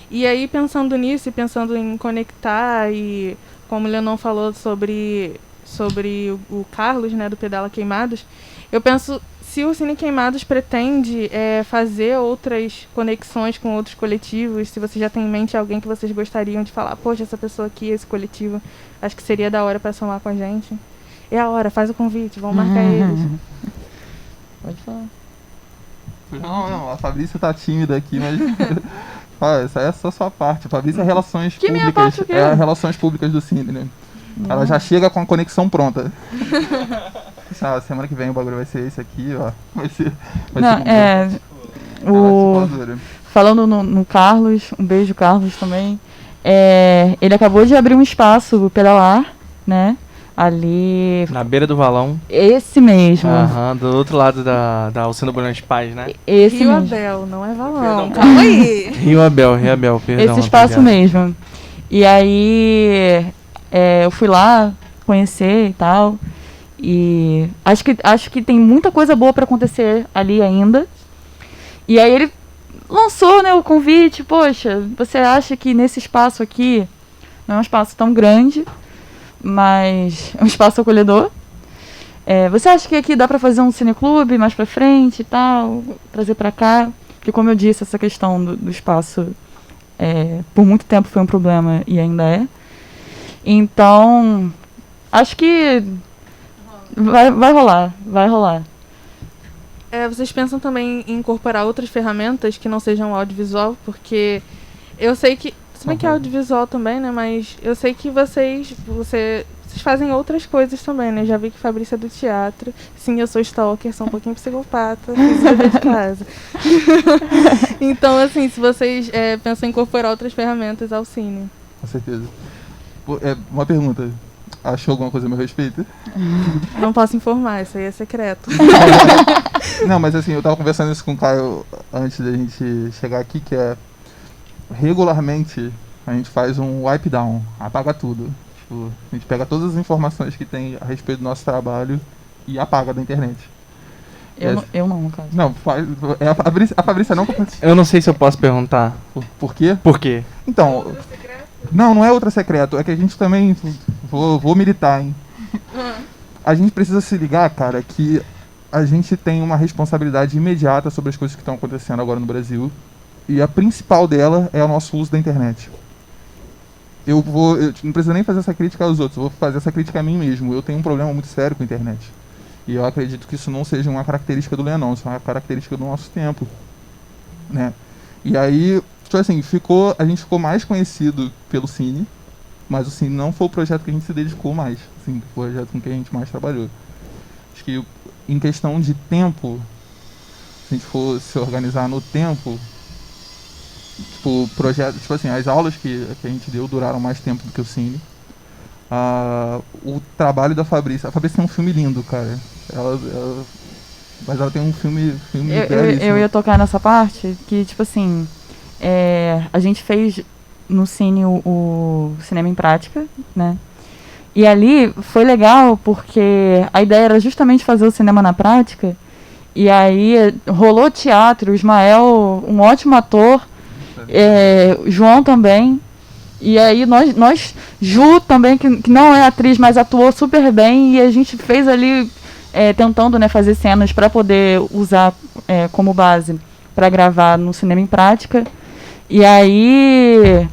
E aí, pensando nisso e pensando em conectar, e como o Leonon falou sobre o Carlos, né, do Pedala Queimados, eu penso se o Cine Queimados pretende fazer outras conexões com outros coletivos, se você já tem em mente alguém que vocês gostariam de falar, poxa, essa pessoa aqui, esse coletivo, acho que seria da hora para somar com a gente. É a hora, faz o convite, vamos marcar eles. Pode falar. Não, a Fabrícia tá tímida aqui, mas... essa é só a sua parte. A Fabrícia é relações Que públicas. minha parte o quê? É relações públicas do Cine, né? Ela já chega com a conexão pronta. Semana que vem o bagulho vai ser esse aqui, ó. Vai ser falando no Carlos, um beijo, Carlos, também. Ele acabou de abrir um espaço pela Lar, né? Ali... Na beira do valão. Esse mesmo. Do outro lado da Alcina Bonante Paz, né? Esse Rio mesmo. Abel, não é valão. Calma aí. Rio Abel, perdão. Esse espaço mesmo. E aí... eu fui lá conhecer e tal. E acho que tem muita coisa boa para acontecer ali ainda. E aí ele lançou, né, o convite. Poxa, você acha que nesse espaço aqui não é um espaço tão grande, mas é um espaço acolhedor? Você acha que aqui dá para fazer um cineclube mais para frente e tal, trazer para cá? Porque, como eu disse, essa questão do espaço por muito tempo foi um problema e ainda é. Então, acho que vai rolar. Vocês pensam também em incorporar outras ferramentas que não sejam audiovisual? Porque eu sei que... Se bem que é audiovisual também, né? Mas eu sei que vocês fazem outras coisas também, né? Já vi que Fabrícia é do teatro. Sim, eu sou stalker, sou um pouquinho psicopata. Fiz o dever de casa. Então, assim, se vocês pensam em incorporar outras ferramentas ao Cine. Com certeza. Uma pergunta. Achou alguma coisa a meu respeito? Não posso informar, isso aí é secreto. Não, mas assim, eu tava conversando isso com o Caio antes da gente chegar aqui, que regularmente a gente faz um wipe down, apaga tudo. Tipo, a gente pega todas as informações que tem a respeito do nosso trabalho e apaga da internet. Eu não, no caso. Não, a Fabrícia não... Eu não sei se eu posso perguntar. Por quê? Por quê? Então... Não é ultra secreto, é que a gente também... Vou militar, hein? A gente precisa se ligar, cara, que a gente tem uma responsabilidade imediata sobre as coisas que estão acontecendo agora no Brasil. E a principal dela é o nosso uso da internet. Eu não preciso nem fazer essa crítica aos outros, eu vou fazer essa crítica a mim mesmo. Eu tenho um problema muito sério com a internet. E eu acredito que isso não seja uma característica do Leão, isso é uma característica do nosso tempo, né? E aí, tipo assim, a gente ficou mais conhecido pelo Cine, mas o Cine não foi o projeto que a gente se dedicou mais, assim, foi o projeto com que a gente mais trabalhou. Acho que em questão de tempo, se a gente for se organizar no tempo, tipo, projeto, tipo assim, as aulas que a gente deu duraram mais tempo do que o Cine. O trabalho da Fabrícia. A Fabrícia tem um filme lindo, cara. Mas ela tem um filme belíssimo. Eu ia tocar nessa parte que, tipo assim, a gente fez no Cine o Cinema em Prática, né? E ali foi legal porque a ideia era justamente fazer o cinema na prática. E aí rolou teatro, o Ismael, um ótimo ator, João também. E aí nós Ju também, que não é atriz, mas atuou super bem. E a gente fez ali, tentando, né, fazer cenas para poder usar como base para gravar no Cinema em Prática. E aí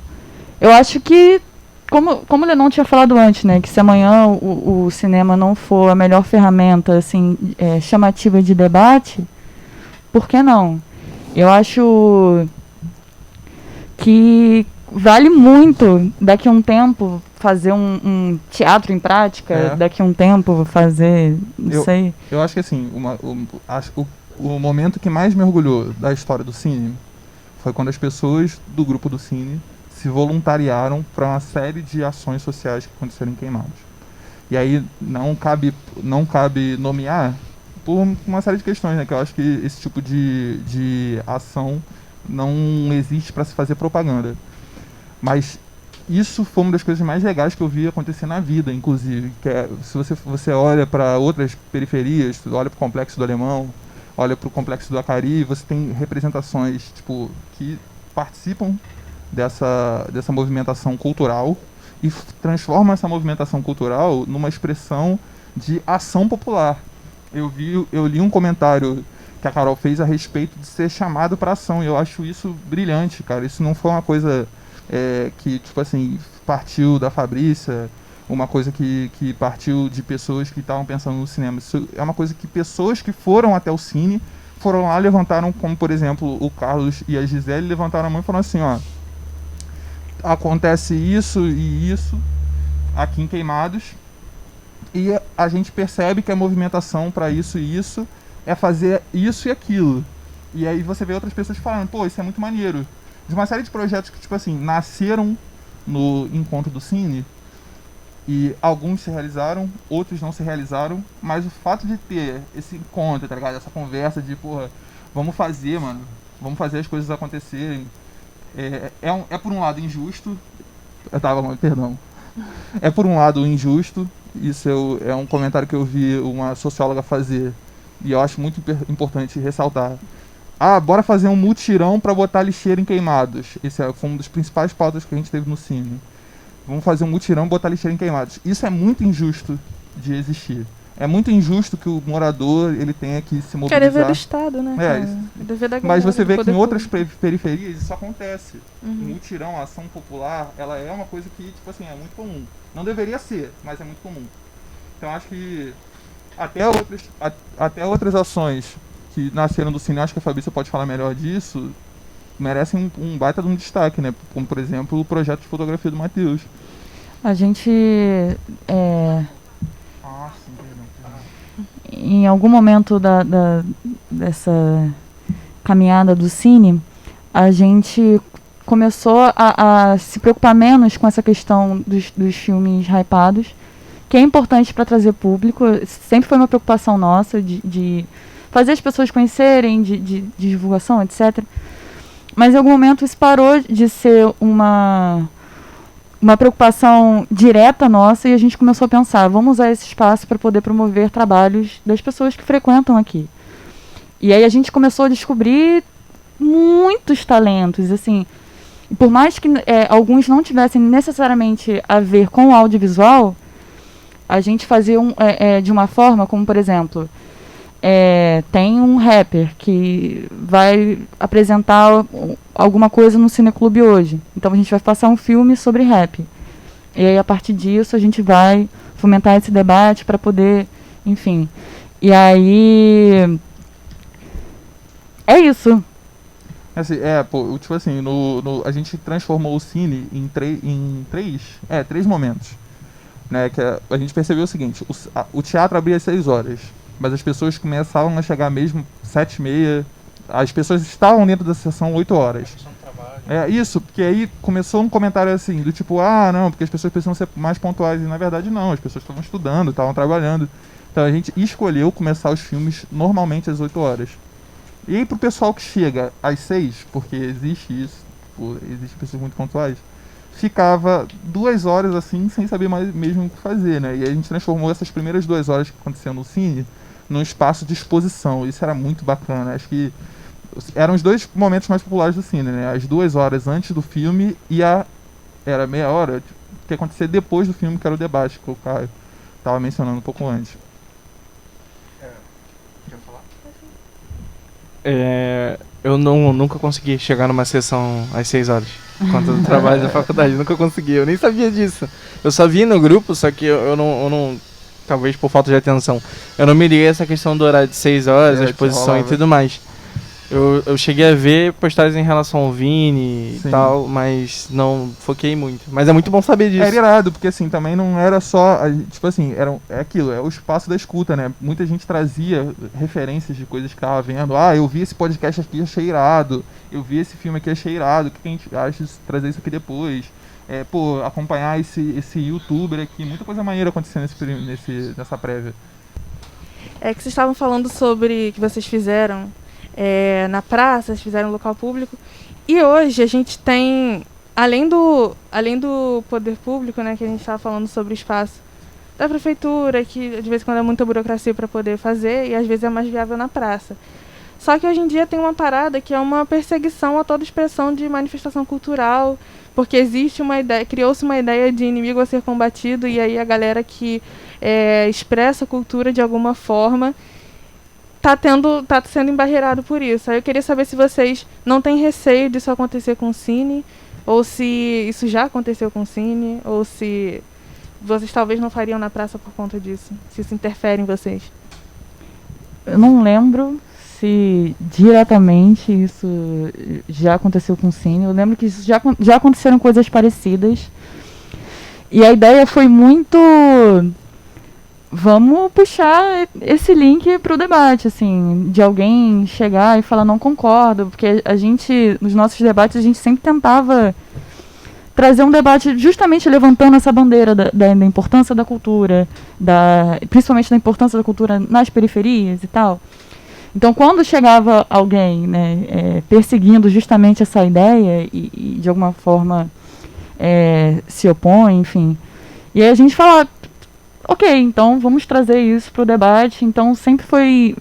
eu acho que, como o Lenon tinha falado antes, né, que se amanhã o cinema não for a melhor ferramenta assim, chamativa de debate, por que não? Eu acho que vale muito daqui a um tempo fazer um teatro em prática, daqui a um tempo fazer, não sei. Eu acho que assim, o momento que mais me orgulhou da história do Cine foi quando as pessoas do grupo do Cine se voluntariaram para uma série de ações sociais que aconteceram em Queimados. E aí não cabe nomear por uma série de questões, né? Que eu acho que esse tipo de ação não existe para se fazer propaganda. Mas isso foi uma das coisas mais legais que eu vi acontecer na vida, inclusive. Que se você olha para outras periferias, olha para o Complexo do Alemão, olha para o Complexo do Acari, você tem representações tipo, que participam dessa movimentação cultural e transforma essa movimentação cultural numa expressão de ação popular. eu li um comentário que a Carol fez a respeito de ser chamado para ação, e eu acho isso brilhante, cara. Isso não foi uma coisa que, tipo assim, partiu da Fabrícia, uma coisa que partiu de pessoas que estavam pensando no cinema. Isso é uma coisa que pessoas que foram até o cine, foram lá, levantaram, como por exemplo o Carlos e a Gisele, levantaram a mão e falaram assim, ó, acontece isso e isso aqui em Queimados, e a gente percebe que a movimentação para isso e isso é fazer isso e aquilo. E aí você vê outras pessoas falando, pô, isso é muito maneiro. De uma série de projetos que, tipo assim, nasceram no Encontro do Cine, e alguns se realizaram, outros não se realizaram, mas o fato de ter esse encontro, tá ligado? Essa conversa de, porra, vamos fazer, mano, vamos fazer as coisas acontecerem. É por um lado injusto, perdão. É por um lado injusto, isso é um comentário que eu vi uma socióloga fazer, e eu acho muito importante ressaltar. Bora fazer um mutirão pra botar lixeira em Queimados. Esse foi um dos principais pautas que a gente teve no cine. Vamos fazer um mutirão e botar lixeira em Queimados. Isso é muito injusto de existir. É muito injusto que o morador ele tenha que se mobilizar. Que é dever do Estado, né? É dever da galera, mas você vê que em outras público. periferias isso acontece. Uhum. O mutirão, a ação popular, ela é uma coisa que, tipo assim, é muito comum. Não deveria ser, mas é muito comum. Então acho que até outras ações que nasceram do cine, acho que a Fabrícia pode falar melhor disso, merecem um baita de um destaque, né? Como, por exemplo, o projeto de fotografia do Matheus. A gente, em algum momento dessa caminhada do cine, a gente começou a se preocupar menos com essa questão dos filmes hypados, que é importante para trazer público. Sempre foi uma preocupação nossa de fazer as pessoas conhecerem, de divulgação, etc. Mas em algum momento isso parou de ser uma preocupação direta nossa, e a gente começou a pensar, vamos usar esse espaço para poder promover trabalhos das pessoas que frequentam aqui. E aí a gente começou a descobrir muitos talentos, assim, por mais que alguns não tivessem necessariamente a ver com o audiovisual, a gente fazia de uma forma como, por exemplo, tem um rapper que vai apresentar alguma coisa no Cineclube hoje. Então a gente vai passar um filme sobre rap. E aí a partir disso a gente vai fomentar esse debate para poder, enfim. E aí é isso. Assim, tipo assim, a gente transformou o cine em três momentos. Né, que a gente percebeu o seguinte, o teatro abria às 6 horas. Mas as pessoas começavam a chegar mesmo 7h30. As pessoas estavam dentro da sessão 8 horas. Isso, porque aí começou um comentário assim, do tipo, não, porque as pessoas precisam ser mais pontuais. E na verdade não, as pessoas estavam estudando, estavam trabalhando. Então a gente escolheu começar os filmes normalmente às 8 horas. E aí pro pessoal que chega às 6, porque existe isso, existem pessoas muito pontuais, ficava 2 horas assim, sem saber mais mesmo o que fazer, né? E a gente transformou essas primeiras 2 horas que aconteciam no cine num espaço de exposição. Isso era muito bacana. Acho que eram os 2 momentos mais populares do cine, né? As 2 horas antes do filme e era meia hora que acontecia depois do filme, que era o debate que o Caio estava mencionando um pouco antes. Quer falar? Eu nunca consegui chegar numa sessão às 6 horas. Quanto do trabalho da faculdade, nunca consegui. Eu nem sabia disso. Eu só vi no grupo, só que eu não talvez por falta de atenção, eu não me liguei a essa questão do horário de 6 horas, a exposição e tudo mais. Eu cheguei a ver postagens em relação ao Vini e tal, mas não foquei muito. Mas é muito bom saber disso. Era irado, porque assim, também não era só, tipo assim, é aquilo, é o espaço da escuta, né? Muita gente trazia referências de coisas que estava vendo. Eu vi esse podcast aqui, achei irado. Eu vi esse filme aqui, achei irado. O que a gente acha de trazer isso aqui depois? Acompanhar esse youtuber aqui. Muita coisa maneira acontecendo nessa prévia. Que vocês estavam falando sobre que vocês fizeram na praça, vocês fizeram no local público. E hoje a gente tem, além do poder público, né, que a gente estava falando sobre o espaço da prefeitura, que de vez em quando é muita burocracia para poder fazer, e às vezes é mais viável na praça. Só que hoje em dia tem uma parada que é uma perseguição a toda expressão de manifestação cultural, porque existe uma ideia, criou-se uma ideia de inimigo a ser combatido, e aí a galera que expressa a cultura de alguma forma, tá sendo embarreirado por isso. Aí eu queria saber se vocês não têm receio disso acontecer com o Cine, ou se isso já aconteceu com o Cine, ou se vocês talvez não fariam na praça por conta disso, se isso interfere em vocês. Eu não lembro se diretamente isso já aconteceu com o Cine. Eu lembro que isso já aconteceram coisas parecidas. E a ideia foi muito... Vamos puxar esse link pro debate, assim, de alguém chegar e falar não concordo, porque a gente, nos nossos debates, a gente sempre tentava trazer um debate justamente levantando essa bandeira da importância da cultura, principalmente da importância da cultura nas periferias e tal. Então, quando chegava alguém, né, perseguindo justamente essa ideia e de alguma forma se opõe, enfim, e aí a gente fala... Ok, então vamos trazer isso para o debate. Então sempre foi...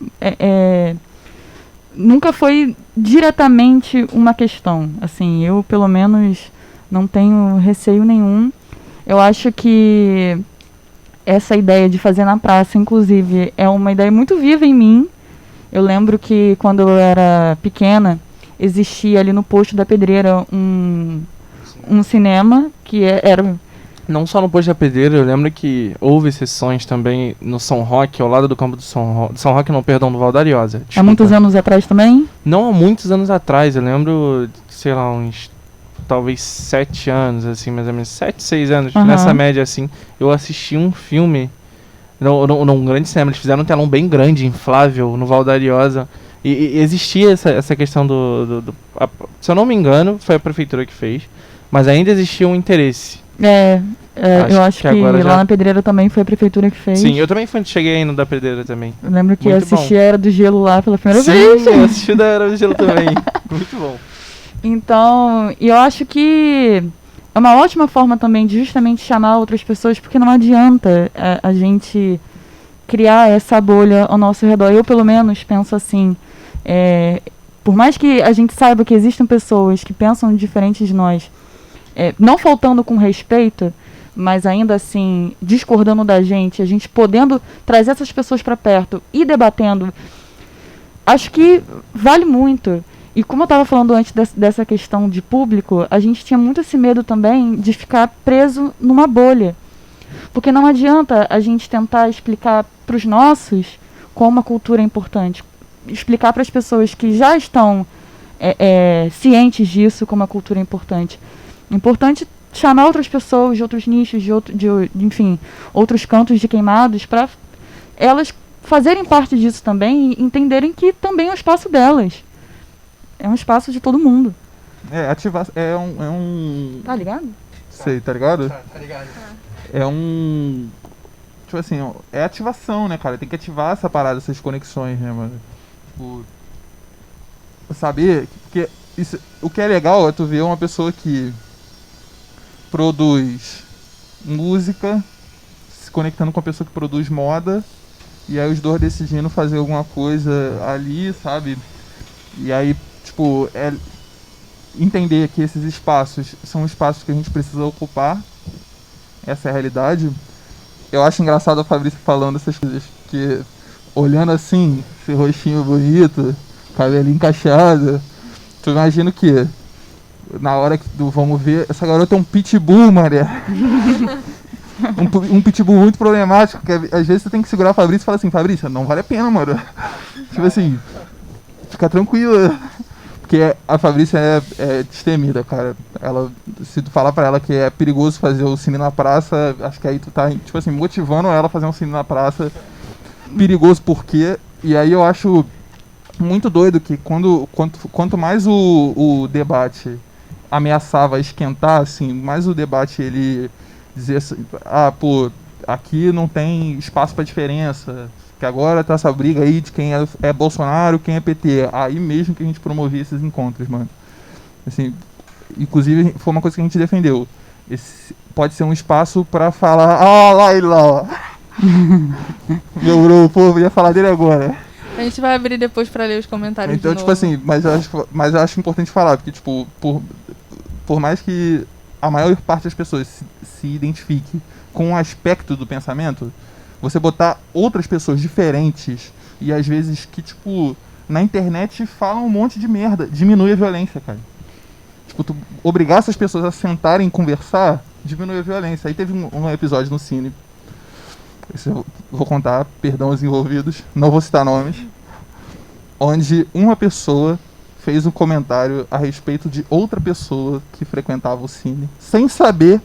nunca foi diretamente uma questão. Assim, eu pelo menos não tenho receio nenhum. Eu acho que essa ideia de fazer na praça, inclusive, é uma ideia muito viva em mim. Eu lembro que quando eu era pequena, existia ali no Posto da Pedreira um cinema que era... Não só no Posto da Pedreira, eu lembro que houve sessões também no São Roque, ao lado do campo do São Roque, não, perdão, do Valdariosa. Desculpa. Há muitos anos atrás também? Não há muitos anos atrás, eu lembro, sei lá, uns talvez 7 anos, assim, mais ou menos, 7, 6 anos, nessa média, assim, eu assisti um filme, num grande cinema, eles fizeram um telão bem grande, inflável, no Valdariosa, e existia essa questão se eu não me engano, foi a prefeitura que fez, mas ainda existia um interesse. Eu acho que lá na Pedreira também foi a prefeitura que fez. Sim, eu também cheguei aí no da Pedreira também. Eu lembro que eu assisti a Era do Gelo lá pela primeira vez. Sim, eu assisti da Era do Gelo também. Muito bom. Então, eu acho que é uma ótima forma também de justamente chamar outras pessoas, porque não adianta a gente criar essa bolha ao nosso redor. Eu, pelo menos, penso assim, por mais que a gente saiba que existem pessoas que pensam diferente de nós, não faltando com respeito, mas ainda assim discordando da gente, a gente podendo trazer essas pessoas para perto e debatendo, acho que vale muito. E como eu estava falando antes dessa questão de público, a gente tinha muito esse medo também de ficar preso numa bolha, porque não adianta a gente tentar explicar para os nossos como a cultura é importante, explicar para as pessoas que já estão cientes disso como a cultura é importante. É importante chamar outras pessoas de outros nichos, enfim, outros cantos de Queimados, para elas fazerem parte disso também e entenderem que também é um espaço delas. É um espaço de todo mundo. Tá ligado? Sei, tá ligado? Tá ligado. Tipo assim, é ativação, né, cara? Tem que ativar essa parada, essas conexões, né, mano? Tipo, saber que o que é legal é tu ver uma pessoa que produz música se conectando com a pessoa que produz moda, e aí os dois decidindo fazer alguma coisa ali, sabe? E aí, tipo, entender que esses espaços são espaços que a gente precisa ocupar. Essa é a realidade. Eu acho engraçado a Fabrícia falando essas coisas, porque olhando assim, esse rostinho bonito, cabelinho encaixado, tu imagina o quê? Na hora do vamos ver, essa garota é um pitbull, mané. um pitbull muito problemático, que às vezes você tem que segurar a Fabrícia e falar assim, Fabrícia, não vale a pena, mano. Tipo assim, fica tranquila. Porque a Fabrícia é destemida, cara. Se tu falar pra ela que é perigoso fazer o cine na praça, acho que aí tu tá, tipo assim, motivando ela a fazer um cine na praça. Perigoso por quê? E aí eu acho muito doido que quanto mais o debate ameaçava esquentar, assim, mais o debate ele dizia assim, aqui não tem espaço pra diferença, que agora tá essa briga aí de quem é Bolsonaro, quem é PT, aí mesmo que a gente promovia esses encontros, mano. Assim, inclusive foi uma coisa que a gente defendeu. Esse pode ser um espaço pra falar, lá e lá. Meu bro, pô, eu ia falar dele agora. A gente vai abrir depois pra ler os comentários. Então, tipo assim, mas eu acho importante falar, porque, tipo, por mais que a maior parte das pessoas se identifique com um aspecto do pensamento, você botar outras pessoas diferentes e às vezes que, tipo, na internet falam um monte de merda. Diminui a violência, cara. Tipo, tu obrigar essas pessoas a sentarem e conversar, diminui a violência. Aí teve um episódio no Cine, esse eu vou contar, perdão aos envolvidos, não vou citar nomes, onde uma pessoa fez um comentário a respeito de outra pessoa que frequentava o Cine, sem saber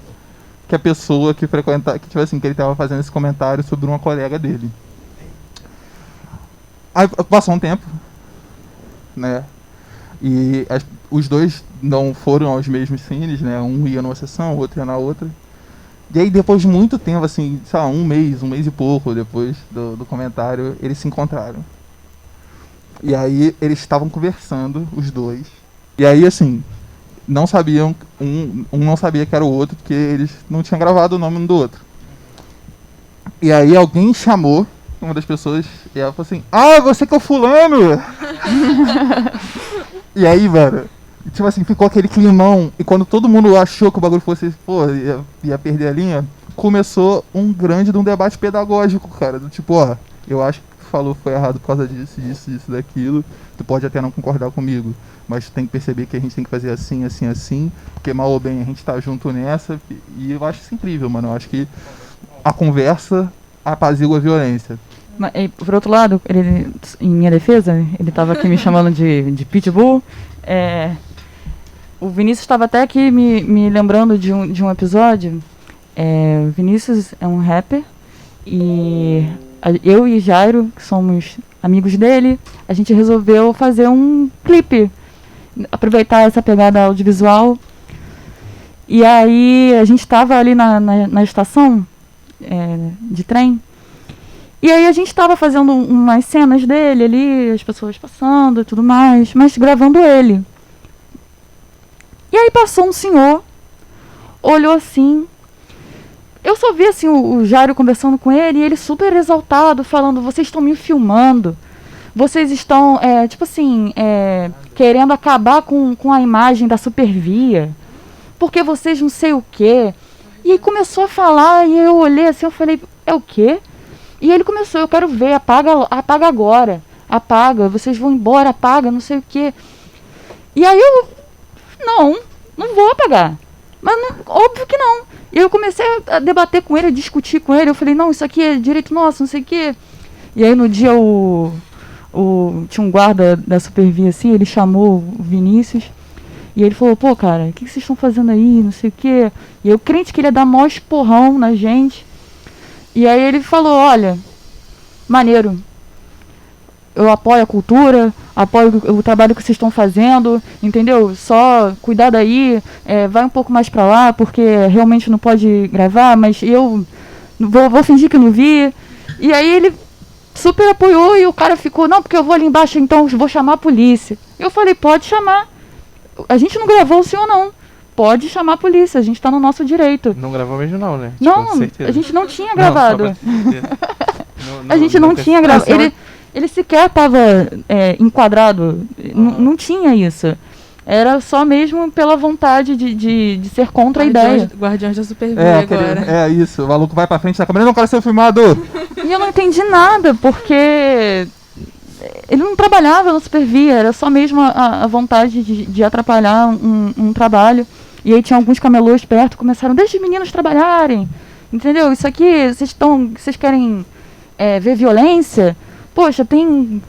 que a pessoa que frequentava, que tipo assim, que ele estava fazendo esse comentário sobre uma colega dele. Aí passou um tempo, né? E os dois não foram aos mesmos cines, né? Um ia numa sessão, o outro ia na outra. E aí depois de muito tempo, assim, sei lá, um mês e pouco depois do comentário, eles se encontraram. E aí eles estavam conversando, os dois. E aí, assim, não sabiam, um não sabia que era o outro, porque eles não tinham gravado o nome um do outro. E aí alguém chamou uma das pessoas e ela falou assim: ah, você que é o fulano! E aí, mano, tipo assim, ficou aquele climão. E quando todo mundo achou que o bagulho fosse, pô, ia perder a linha, começou um debate pedagógico, cara. Do tipo, ó, eu acho que tu falou foi errado por causa disso, daquilo. Tu pode até não concordar comigo, mas tu tem que perceber que a gente tem que fazer assim, assim, assim, porque mal ou bem a gente tá junto nessa. E eu acho isso incrível, mano. Eu acho que a conversa apazigua a violência. Mas, por outro lado, ele, em minha defesa, ele estava aqui me chamando de pitbull. O Vinícius estava até aqui me lembrando de um episódio. O Vinícius é um rapper e eu e Jairo, que somos amigos dele, a gente resolveu fazer um clipe, aproveitar essa pegada audiovisual. E aí a gente estava ali na estação de trem. E aí a gente estava fazendo umas cenas dele ali, as pessoas passando e tudo mais, mas gravando ele. E aí passou um senhor, olhou assim. Eu só vi assim o Jairo conversando com ele e ele super exaltado, falando: vocês estão me filmando, vocês estão, tipo assim, querendo acabar com a imagem da Supervia, porque vocês não sei o quê. E aí começou a falar e eu olhei assim, eu falei: é o quê? E ele começou: eu quero ver, apaga agora, apaga, vocês vão embora, apaga, não sei o quê. E aí eu, não vou apagar, mas óbvio que não. E eu comecei a debater com ele, a discutir com ele, eu falei: não, isso aqui é direito nosso, não sei o quê. E aí no dia tinha um guarda da Supervia assim, ele chamou o Vinícius, e ele falou: pô, cara, o que vocês estão fazendo aí, não sei o quê. E eu crente que ele ia dar maior esporrão na gente. E aí ele falou: olha, maneiro, eu apoio a cultura, apoio o trabalho que vocês estão fazendo, entendeu? Só cuidado aí, vai um pouco mais pra lá, porque realmente não pode gravar, mas eu vou fingir que não vi. E aí ele super apoiou e o cara ficou: não, porque eu vou ali embaixo, então vou chamar a polícia. Eu falei: pode chamar, a gente não gravou o senhor não. Pode chamar a polícia, a gente tá no nosso direito. Não gravou mesmo não, né? Não, a gente não tinha gravado. A gente não tinha gravado. Ele sequer tava enquadrado, não tinha isso. Era só mesmo pela vontade de ser contra a ideia. Guardiões da Supervia agora. É isso, o maluco vai pra frente da câmera: não quero ser filmado. E eu não entendi nada, porque ele não trabalhava no Supervia, era só mesmo a vontade de atrapalhar um trabalho. E aí tinha alguns camelôs perto, começaram: deixa os meninos trabalharem, entendeu? Isso aqui, vocês querem ver violência? Poxa, tem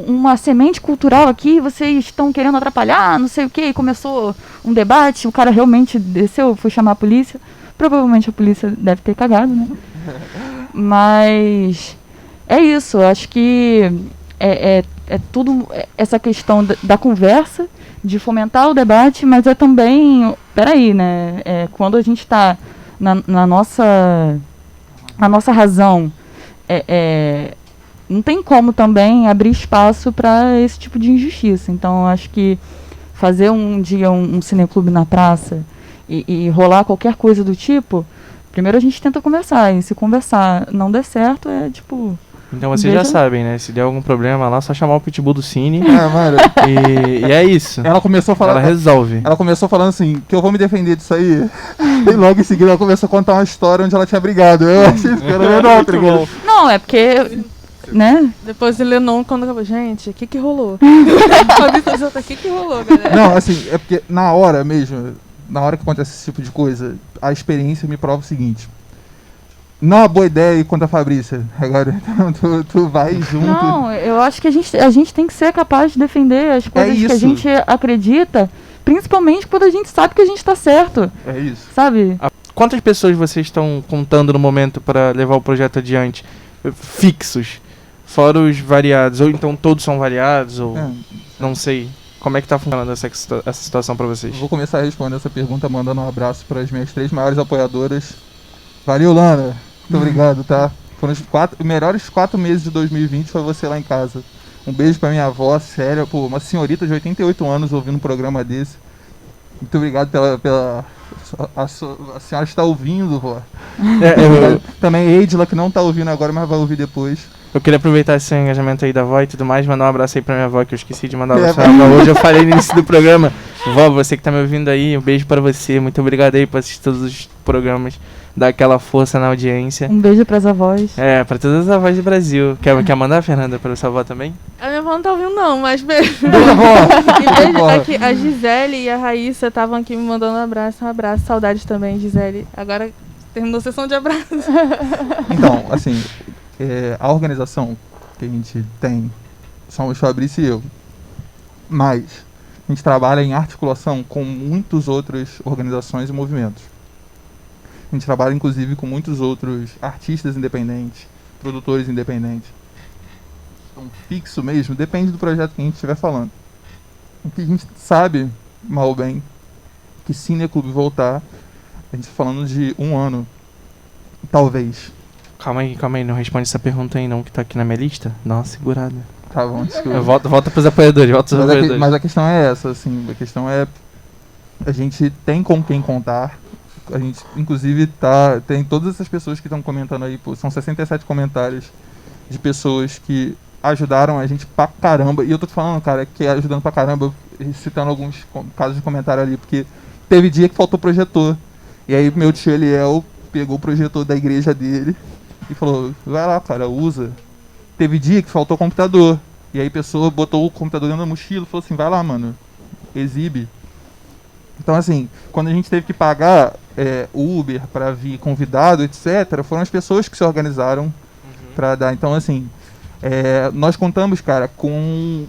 uma semente cultural aqui, vocês estão querendo atrapalhar, não sei o quê. E começou um debate, o cara realmente desceu, foi chamar a polícia. Provavelmente a polícia deve ter cagado, né? Mas é isso, acho que é tudo essa questão da conversa, de fomentar o debate, mas é também, peraí, né? Quando a gente está na nossa razão, não tem como também abrir espaço para esse tipo de injustiça. Então, acho que fazer um dia um cineclube na praça e rolar qualquer coisa do tipo, primeiro a gente tenta conversar, e se conversar não der certo, tipo... Então vocês já sabem, né? Se der algum problema lá, só chamar o pitbull do Cine. Mano. E é isso. Ela começou falando. Ela resolve. Ela começou falando assim: que eu vou me defender disso aí. E logo em seguida ela começou a contar uma história onde ela tinha brigado. Eu achei isso fenomenal, tá ligado? Não, é porque né? Depois de Lenon, quando acabou, gente, o que rolou? Fabrício, o que rolou, galera? Não, assim, é porque na hora mesmo, na hora que acontece esse tipo de coisa, a experiência me prova o seguinte. Não é uma boa ideia ir contra a Fabrícia. Agora, tu vai junto. Não, eu acho que a gente tem que ser capaz de defender as coisas que a gente acredita, principalmente quando a gente sabe que a gente tá certo. É isso. Sabe? Quantas pessoas vocês estão contando no momento para levar o projeto adiante? Fixos? Fora os variados? Ou então todos são variados? Ou não sei. Como é que tá funcionando essa situação para vocês? Vou começar a responder essa pergunta mandando um abraço para as minhas 3 maiores apoiadoras. Valeu, Lana. Muito obrigado, tá? Foram os melhores 4 meses de 2020 foi você lá em casa. Um beijo pra minha avó, sério, pô, uma senhorita de 88 anos ouvindo um programa desse. Muito obrigado a senhora está ouvindo, vó. Também Eidla, que não tá ouvindo agora, mas vai ouvir depois. Eu queria aproveitar esse engajamento aí da avó e tudo mais, mandar um abraço aí pra minha avó, que eu esqueci de mandar um abraço pra ela. Hoje eu falei no início do programa. Vó, você que tá me ouvindo aí, um beijo pra você. Muito obrigado aí por assistir todos os programas. Dar aquela força na audiência. Um beijo pras avós. Pra todas as avós do Brasil. Quer mandar, Fernanda, pra sua avó também? A minha avó não tá ouvindo não, mas beijo. Beijo, avó. E beijo aqui, a Gisele e a Raíssa estavam aqui me mandando um abraço. Saudades também, Gisele. Agora terminou a sessão de abraço. Então, assim, a organização que a gente tem somos Fabrício e eu. Mas a gente trabalha em articulação com muitas outras organizações e movimentos. A gente trabalha, inclusive, com muitos outros artistas independentes, produtores independentes. Então, fixo mesmo, depende do projeto que a gente estiver falando. O que a gente sabe, mal ou bem, que Cineclube voltar, a gente está falando de 1 ano, talvez. Calma aí, não responde essa pergunta aí não, que tá aqui na minha lista. Dá uma segurada. Tá bom, desculpa. Volta pros apoiadores, Mas a questão é essa, assim, a questão é, a gente tem com quem contar. A gente, inclusive, tem todas essas pessoas que estão comentando aí, pô, são 67 comentários de pessoas que ajudaram a gente pra caramba. E eu tô te falando, cara, que ajudando pra caramba, citando alguns casos de comentário ali, porque teve dia que faltou projetor. E aí meu tio Eliel pegou o projetor da igreja dele e falou, vai lá, cara, usa. Teve dia que faltou computador. E aí a pessoa botou o computador dentro da mochila e falou assim, vai lá, mano, exibe. Então, assim, quando a gente teve que pagar Uber para vir convidado, etc., foram as pessoas que se organizaram para dar. Então, assim, nós contamos, cara, com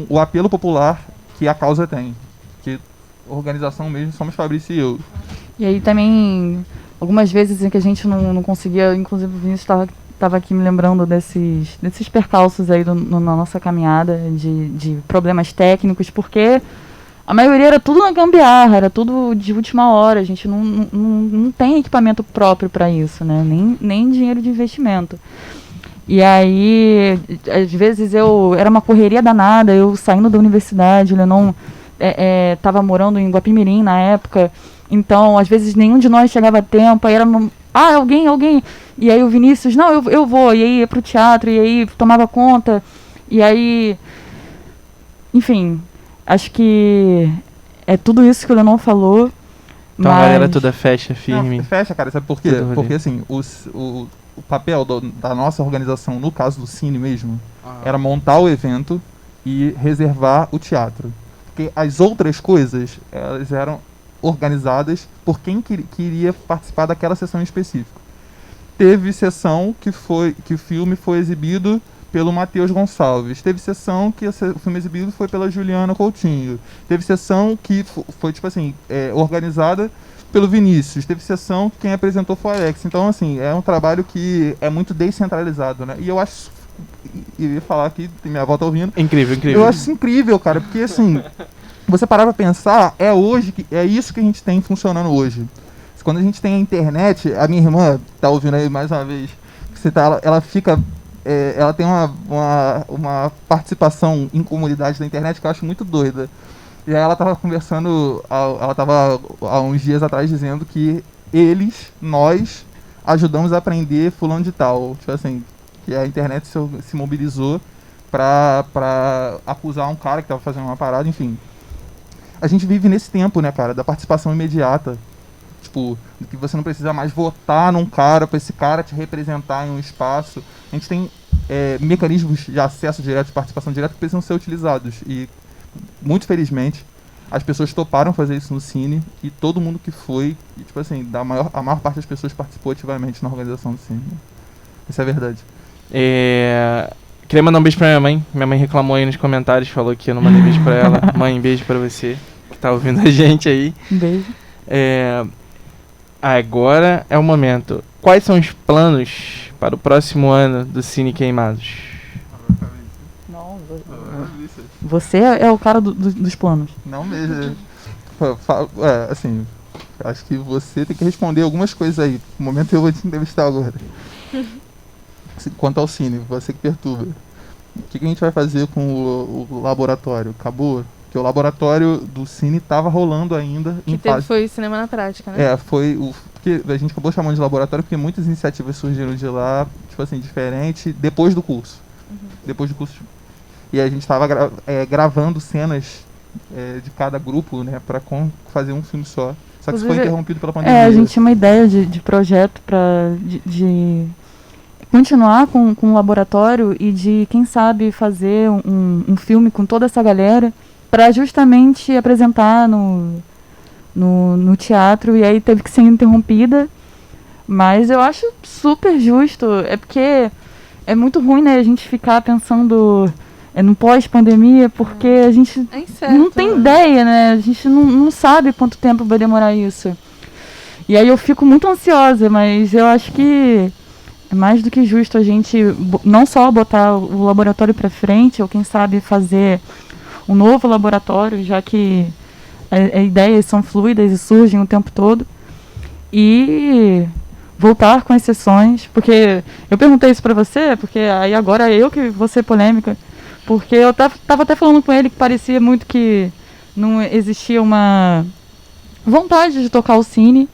o apelo popular que a causa tem. Que organização mesmo somos Fabrício e eu. E aí também, algumas vezes em que a gente não conseguia, inclusive o Vinícius estava aqui me lembrando desses percalços aí na nossa caminhada, de problemas técnicos, porque a maioria era tudo na gambiarra, era tudo de última hora, a gente não tem equipamento próprio para isso, né? Nem dinheiro de investimento. E aí, às vezes era uma correria danada, eu saindo da universidade, o Lenon estava morando em Guapimirim na época, então às vezes nenhum de nós chegava a tempo, aí era alguém, e aí o Vinícius, não, eu vou, e aí ia pro teatro, e aí tomava conta, e aí, enfim, acho que é tudo isso que o Lenon falou. Então a galera toda fecha firme. Não, fecha, cara, sabe por quê? Porque assim, o papel da nossa organização, no caso do Cine mesmo, era montar o evento e reservar o teatro. Porque as outras coisas, elas eram organizadas por quem queria participar daquela sessão específica. Teve sessão que o filme foi exibido pelo Matheus Gonçalves. Teve sessão que o filme exibido foi pela Juliana Coutinho. Teve sessão que foi tipo assim, organizada pelo Vinícius. Teve sessão que quem apresentou foi o Alex. Então, assim, é um trabalho que é muito descentralizado, né? E eu acho... Eu ia falar aqui, minha avó tá ouvindo. Incrível. Eu acho isso incrível, cara, porque assim... Você parar pra pensar, é isso que a gente tem funcionando hoje. Quando a gente tem a internet, a minha irmã tá ouvindo aí mais uma vez, ela tem uma participação em comunidade da internet que eu acho muito doida. E aí ela tava conversando, ela tava há uns dias atrás dizendo que nós ajudamos a aprender fulano de tal. Tipo assim, que a internet se mobilizou pra acusar um cara que tava fazendo uma parada, enfim. A gente vive nesse tempo, né, cara, da participação imediata. Tipo, que você não precisa mais votar num cara pra esse cara te representar em um espaço. A gente tem mecanismos de acesso direto, de participação direta que precisam ser utilizados. E, muito felizmente, as pessoas toparam fazer isso no Cine e todo mundo que foi, e, tipo assim, a maior parte das pessoas participou ativamente na organização do Cine. Isso é verdade. Queria mandar um beijo pra minha mãe. Minha mãe reclamou aí nos comentários, falou que eu não mandei beijo pra ela. Mãe, beijo pra você, que tá ouvindo a gente aí. Um beijo. Agora é o momento. Quais são os planos para o próximo ano do Cine Queimados? Não, você é o cara dos planos. Não mesmo. Assim, acho que você tem que responder algumas coisas aí. No momento eu vou te entrevistar agora. Quanto ao Cine, você que perturba. O que a gente vai fazer com o laboratório? Acabou? Porque o laboratório do Cine estava rolando ainda em fase. Foi Cinema na Prática, né? Porque a gente acabou chamando de laboratório porque muitas iniciativas surgiram de lá, tipo assim, diferente, depois do curso. Depois do curso. E a gente estava gravando cenas de cada grupo, né, para fazer um filme só. Só que isso foi interrompido pela pandemia. A gente tinha uma ideia de projeto de continuar com o laboratório e de, quem sabe, fazer um filme com toda essa galera para justamente apresentar no teatro, e aí teve que ser interrompida. Mas eu acho super justo, porque é muito ruim, né, a gente ficar pensando no pós-pandemia, porque a gente não tem ideia, né, a gente não sabe quanto tempo vai demorar isso. E aí eu fico muito ansiosa, mas eu acho que é mais do que justo a gente não só botar o laboratório para frente, ou quem sabe fazer um novo laboratório, já que as ideias são fluidas e surgem o tempo todo, e voltar com as sessões, porque eu perguntei isso para você, porque aí agora eu que vou ser polêmica, porque eu tava até falando com ele que parecia muito que não existia uma vontade de tocar o Cine.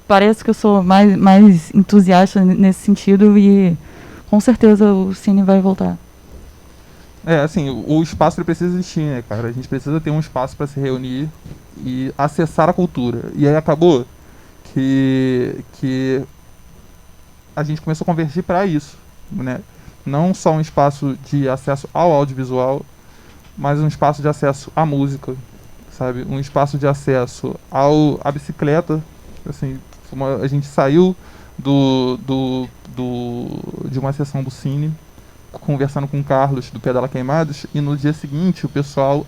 Parece que eu sou mais entusiasta nesse sentido, e com certeza o Cine vai voltar. Assim, o espaço ele precisa existir, né, cara? A gente precisa ter um espaço para se reunir e acessar a cultura. E aí acabou que a gente começou a convergir para isso, né? Não só um espaço de acesso ao audiovisual, mas um espaço de acesso à música, sabe? Um espaço de acesso à bicicleta. Assim, a gente saiu de uma sessão do Cine, conversando com o Carlos do Pedala Queimados, e no dia seguinte o pessoal,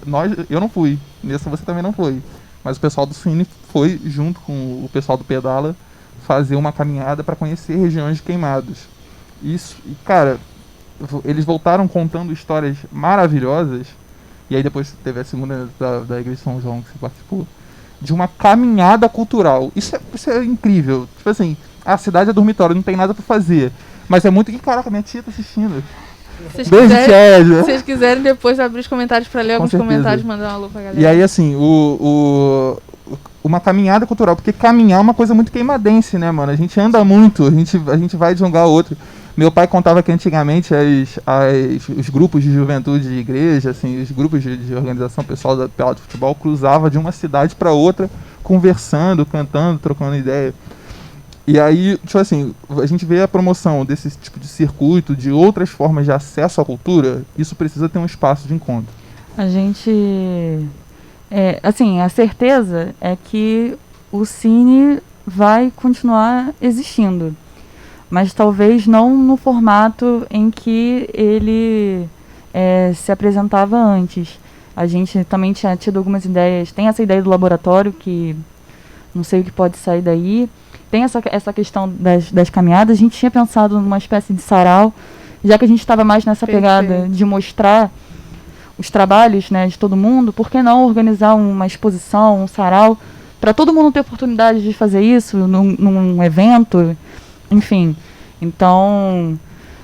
eu não fui, nessa você também não foi, mas o pessoal do Cine foi junto com o pessoal do Pedala fazer uma caminhada para conhecer regiões de Queimados. Isso, e cara, eles voltaram contando histórias maravilhosas. E aí depois teve a segunda da Igreja de São João que você participou, de uma caminhada cultural. Isso é incrível. Tipo assim, a cidade é dormitório, não tem nada pra fazer. Mas é muito que, caraca, minha tia tá assistindo. Se vocês quiserem depois abrir os comentários pra ler alguns comentários, mandar um alô pra galera. E aí, assim, uma caminhada cultural, porque caminhar é uma coisa muito queimadense, né, mano? A gente anda muito, a gente vai de um lugar a outro. Meu pai contava que antigamente os grupos de juventude de igreja, assim, os grupos de organização pessoal da pelada de futebol cruzava de uma cidade para outra, conversando, cantando, trocando ideia. E aí, tipo assim, a gente vê a promoção desse tipo de circuito, de outras formas de acesso à cultura, isso precisa ter um espaço de encontro. A gente... assim, a certeza é que o Cine vai continuar existindo, mas talvez não no formato em que ele se apresentava antes. A gente também tinha tido algumas ideias, tem essa ideia do laboratório, que não sei o que pode sair daí, tem essa questão das caminhadas. A gente tinha pensado numa espécie de sarau, já que a gente estava mais nessa pegada de mostrar os trabalhos, né, de todo mundo. Por que não organizar uma exposição, um sarau, para todo mundo ter oportunidade de fazer isso num evento, enfim. Então,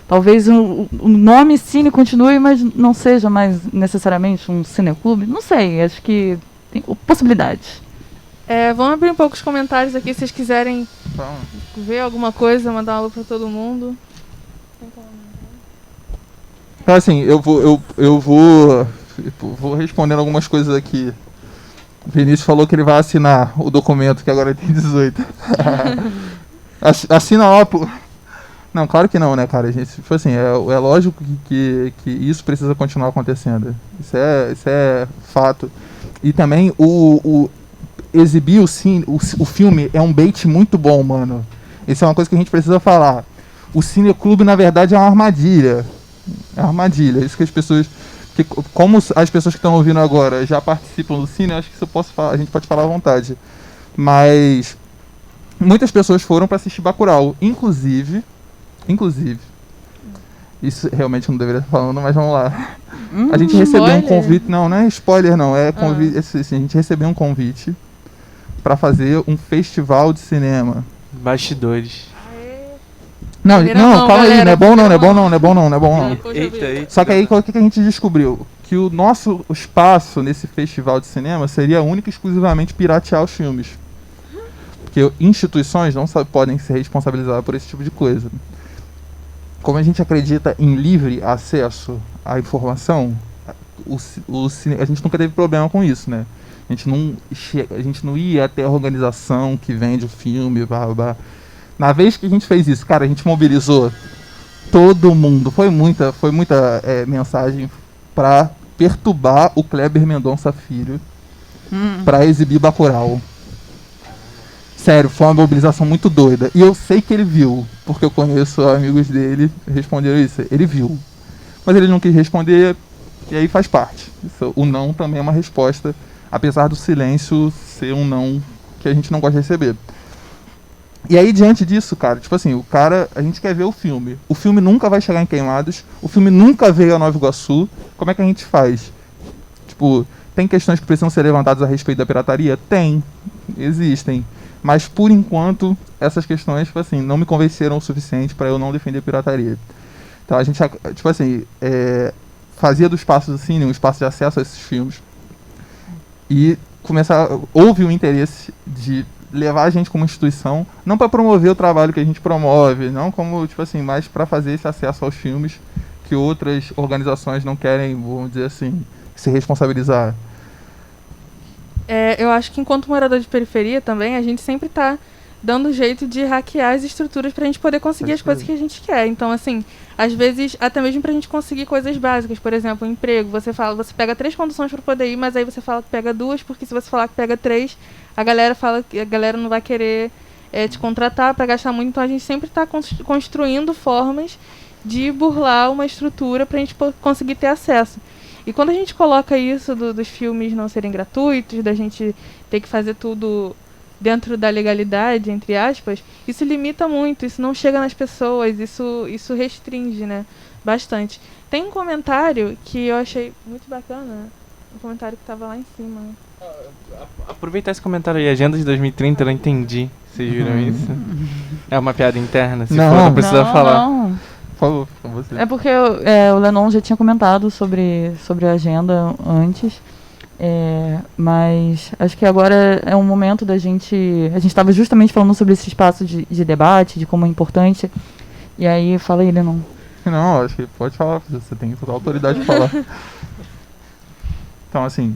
talvez o nome Cine continue, mas não seja mais necessariamente um cineclube. Não sei, acho que tem possibilidades. Vamos abrir um pouco os comentários aqui, se vocês quiserem ver alguma coisa, mandar um alô para todo mundo. Então, assim, eu vou respondendo algumas coisas aqui. O Vinícius falou que ele vai assinar o documento, que agora tem 18. Assina lá, pô. Não, claro que não, né, cara? A gente, tipo assim, é lógico que isso precisa continuar acontecendo. Isso é fato. E também exibir o filme é um bait muito bom, mano. Isso é uma coisa que a gente precisa falar. O cineclube, na verdade, é uma armadilha. É uma armadilha. Isso que as pessoas... como as pessoas que estão ouvindo agora já participam do cine, acho que isso eu posso falar, a gente pode falar à vontade. Mas muitas pessoas foram para assistir Bacurau. Inclusive, isso realmente não deveria estar falando, mas vamos lá. A gente recebeu um convite... Não é spoiler, não. É convite, assim, a gente recebeu um convite para fazer um festival de cinema. Bastidores. Não, calma aí, não é bom não. Eita. Só que aí, o que a gente descobriu? Que o nosso espaço nesse festival de cinema seria único e exclusivamente piratear os filmes. Porque instituições não podem ser responsabilizadas por esse tipo de coisa. Como a gente acredita em livre acesso à informação, a gente nunca teve problema com isso, né? A gente não ia até a organização que vende o filme, blá, blá, blá. Na vez que a gente fez isso, cara, a gente mobilizou todo mundo. Foi muita mensagem pra perturbar o Kleber Mendonça Filho pra exibir Bacurau. Sério, foi uma mobilização muito doida. E eu sei que ele viu, porque eu conheço amigos dele que responderam isso. Ele viu. Mas ele não quis responder, e aí faz parte. O não também é uma resposta, apesar do silêncio ser um não que a gente não gosta de receber. E aí, diante disso, cara, tipo assim, a gente quer ver o filme. O filme nunca vai chegar em Queimados, o filme nunca veio a Nova Iguaçu. Como é que a gente faz? Tipo, tem questões que precisam ser levantadas a respeito da pirataria? Tem, existem. Mas, por enquanto, essas questões, tipo assim, não me convenceram o suficiente para eu não defender pirataria. Então, a gente, tipo assim, fazia do espaço do cine um espaço de acesso a esses filmes. E houve um interesse de levar a gente como instituição, não para promover o trabalho que a gente promove, não como, tipo assim, mas para fazer esse acesso aos filmes que outras organizações não querem, vamos dizer assim, se responsabilizar. Eu acho que enquanto morador de periferia também, a gente sempre tá dando jeito de hackear as estruturas pra gente poder conseguir as coisas que a gente quer. Então, assim, às vezes, até mesmo pra gente conseguir coisas básicas, por exemplo, um emprego, você pega 3 condições pra poder ir, mas aí você fala que pega 2, porque se você falar que pega 3, a galera fala que a galera não vai querer te contratar pra gastar muito. Então a gente sempre tá construindo formas de burlar uma estrutura pra gente conseguir ter acesso. E quando a gente coloca isso dos filmes não serem gratuitos, da gente ter que fazer tudo dentro da legalidade, entre aspas, isso limita muito, isso não chega nas pessoas, isso restringe, né, bastante. Tem um comentário que eu achei muito bacana, um comentário que estava lá em cima. Aproveitar esse comentário aí, Agenda de 2030, eu não entendi. Vocês viram isso? É uma piada interna? Se for, não precisa falar. Não. Por favor, com você. É porque o Lennon já tinha comentado sobre a agenda antes. Mas acho que agora é um momento da gente... A gente estava justamente falando sobre esse espaço de debate, de como é importante. E aí, fala aí, Lennon. Não, acho que pode falar, você tem toda a autoridade de falar. Então, assim...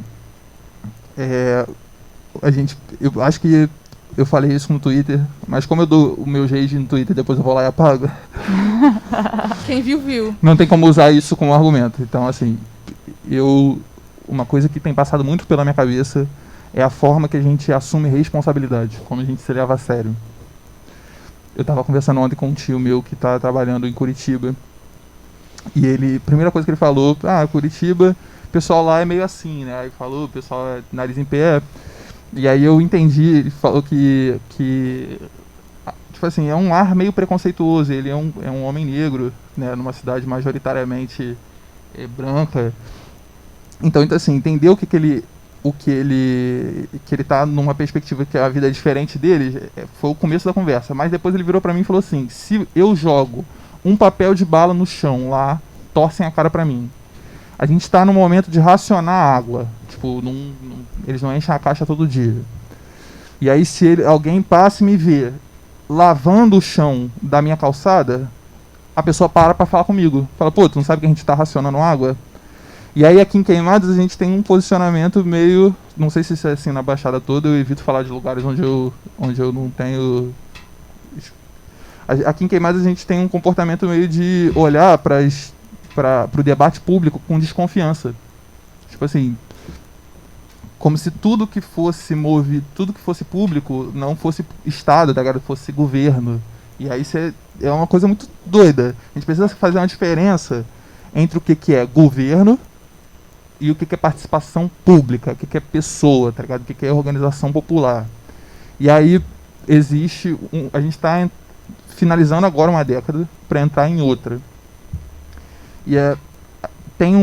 eu acho que eu falei isso no Twitter, mas como eu dou o meu rage no Twitter, depois eu vou lá e apago. Quem viu, viu. Não tem como usar isso como argumento. Então, assim, uma coisa que tem passado muito pela minha cabeça é a forma que a gente assume responsabilidade, como a gente se leva a sério. Eu tava conversando ontem com um tio meu que tá trabalhando em Curitiba, e primeira coisa que ele falou, Curitiba, o pessoal lá é meio assim, né? Aí falou, o pessoal é nariz em pé. E aí eu entendi, ele falou que tipo assim, é um ar meio preconceituoso, ele é um homem negro, né, numa cidade majoritariamente branca. Então assim, entender o que ele tá numa perspectiva que a vida é diferente dele, foi o começo da conversa. Mas depois ele virou pra mim e falou assim, se eu jogo um papel de bala no chão lá, torcem a cara pra mim. A gente tá no momento de racionar água. Tipo, eles não enchem a caixa todo dia. E aí se alguém passa e me vê lavando o chão da minha calçada, a pessoa para pra falar comigo. Fala, pô, tu não sabe que a gente tá racionando água? E aí aqui em Queimados a gente tem um posicionamento meio... Não sei se isso é assim na Baixada toda, eu evito falar de lugares onde eu não tenho... Aqui em Queimados a gente tem um comportamento meio de olhar para o debate público com desconfiança. Tipo assim, como se tudo que fosse tudo que fosse público não fosse Estado, fosse governo. E aí isso é uma coisa muito doida. A gente precisa fazer uma diferença entre o que é governo e o que é participação pública, o que é pessoa, tá ligado? O que é organização popular. E aí existe a gente está finalizando agora uma década para entrar em outra. E tem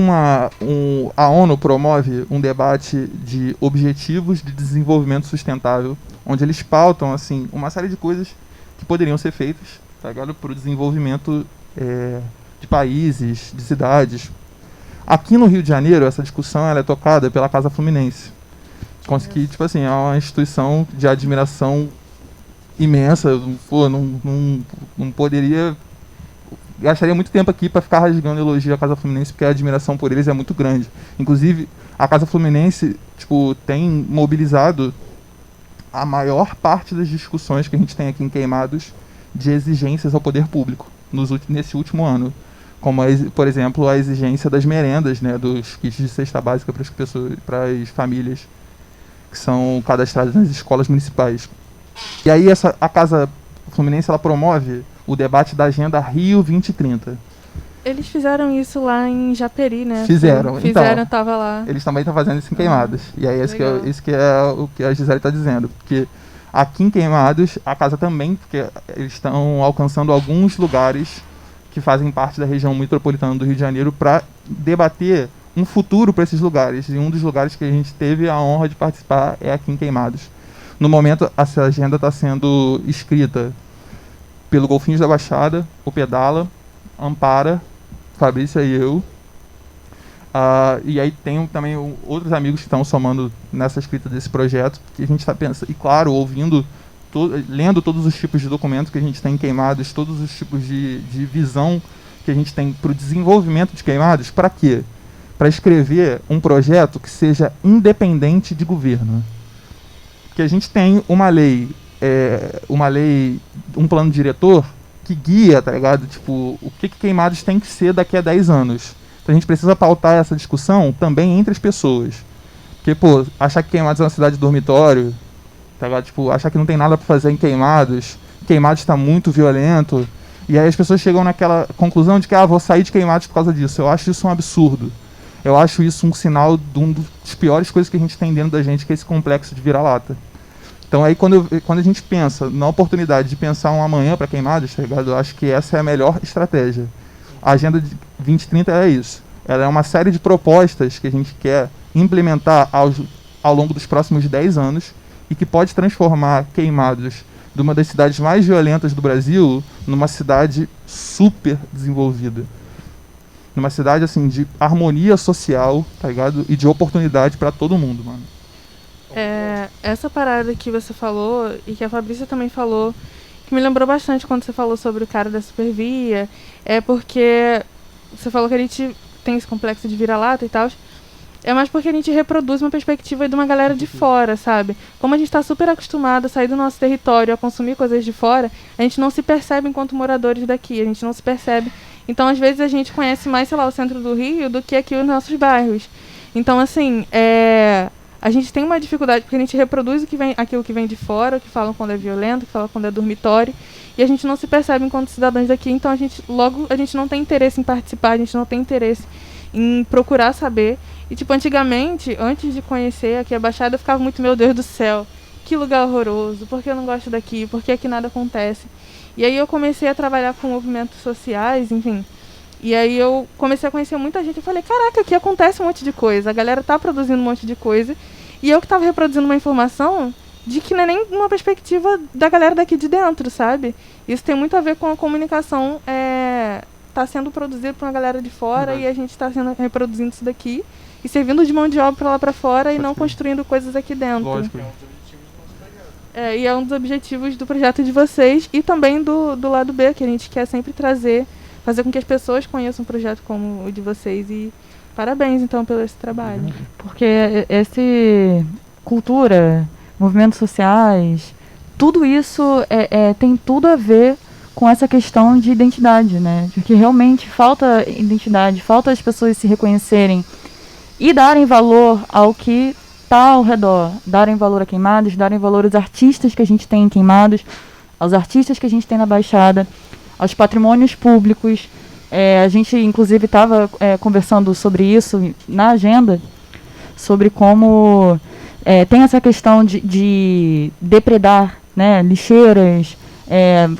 a ONU promove um debate de objetivos de desenvolvimento sustentável, onde eles pautam assim uma série de coisas que poderiam ser feitas, tá ligado? Para o desenvolvimento de países, de cidades. Aqui no Rio de Janeiro, essa discussão ela é tocada pela Casa Fluminense, que tipo assim, é uma instituição de admiração imensa. Não poderia... Gastaria muito tempo aqui para ficar rasgando elogio à Casa Fluminense, porque a admiração por eles é muito grande. Inclusive, a Casa Fluminense tem mobilizado a maior parte das discussões que a gente tem aqui em Queimados de exigências ao poder público nesse último ano. Como, por exemplo, a exigência das merendas, né, dos kits de cesta básica para as pessoas, para as famílias que são cadastradas nas escolas municipais. E aí a Casa Fluminense ela promove o debate da Agenda Rio 2030. Eles fizeram isso lá em Japeri, né? Fizeram, então, tava lá. Eles também estão fazendo isso em Queimados. E aí esse que é o que a Gisele está dizendo. Porque aqui em Queimados, a casa também, porque eles estão alcançando alguns lugares que fazem parte da região metropolitana do Rio de Janeiro para debater um futuro para esses lugares. E um dos lugares que a gente teve a honra de participar é aqui em Queimados. No momento, essa agenda está sendo escrita pelo Golfinhos da Baixada, o Pedala, Ampara, Fabrícia e eu. E aí tem também outros amigos que estão somando nessa escrita desse projeto, que a gente está pensando, e claro, lendo todos os tipos de documentos que a gente tem em Queimados, todos os tipos de visão que a gente tem para o desenvolvimento de Queimados. Para quê? Para escrever um projeto que seja independente de governo. Porque a gente tem uma lei, um plano diretor que guia, tá ligado? Tipo, o que Queimados tem que ser daqui a 10 anos. Então a gente precisa pautar essa discussão também entre as pessoas. Porque, achar que Queimados é uma cidade de dormitório, tá ligado? Tipo, achar que não tem nada pra fazer em Queimados está muito violento, e aí as pessoas chegam naquela conclusão de que, vou sair de Queimados por causa disso. Eu acho isso um absurdo. Eu acho isso um sinal de uma das piores coisas que a gente tem dentro da gente, que é esse complexo de vira-lata. Então aí quando a gente pensa na oportunidade de pensar um amanhã para Queimados, tá ligado? Eu acho que essa é a melhor estratégia. A Agenda de 2030 é isso. Ela é uma série de propostas que a gente quer implementar ao longo dos próximos 10 anos e que pode transformar Queimados de uma das cidades mais violentas do Brasil numa cidade super desenvolvida. Numa cidade, assim, de harmonia social, tá ligado? E de oportunidade para todo mundo, mano. Essa parada que você falou, e que a Fabrícia também falou, que me lembrou bastante quando você falou sobre o cara da Supervia, é porque você falou que a gente tem esse complexo de vira-lata e tal, é mais porque a gente reproduz uma perspectiva de uma galera de fora, sabe? Como a gente tá super acostumado a sair do nosso território, a consumir coisas de fora, a gente não se percebe enquanto moradores daqui, a gente não se percebe. Então, às vezes, a gente conhece mais, sei lá, o centro do Rio do que aqui os nossos bairros. Então, assim, a gente tem uma dificuldade, porque a gente reproduz aquilo que vem de fora, que falam quando é violento, que falam quando é dormitório, e a gente não se percebe enquanto cidadãos daqui, então a gente não tem interesse em participar, a gente não tem interesse em procurar saber. E, tipo, antigamente, antes de conhecer aqui a Baixada, eu ficava muito, meu Deus do céu, que lugar horroroso, por que eu não gosto daqui, por que aqui nada acontece? E aí eu comecei a trabalhar com movimentos sociais, enfim. E aí eu comecei a conhecer muita gente. Eu falei, caraca, aqui acontece um monte de coisa. A galera tá produzindo um monte de coisa. E eu que tava reproduzindo uma informação de que não é nem uma perspectiva da galera daqui de dentro, sabe? Isso tem muito a ver com a comunicação tá sendo produzida por uma galera de fora, e a gente tá reproduzindo isso daqui e servindo de mão de obra pra lá pra fora e não construindo coisas aqui dentro. Lógico. E é um dos objetivos do projeto de vocês e também do lado B, que a gente quer sempre fazer com que as pessoas conheçam um projeto como o de vocês. E parabéns, então, pelo esse trabalho. Porque cultura, movimentos sociais, tudo isso tem tudo a ver com essa questão de identidade, né? Porque realmente falta identidade, falta as pessoas se reconhecerem e darem valor ao que está ao redor, darem valor a Queimados, darem valor aos artistas que a gente tem em Queimados, aos artistas que a gente tem na Baixada, aos patrimônios públicos. A gente, inclusive, estava conversando sobre isso na agenda, sobre como tem essa questão de depredar, né, lixeiras,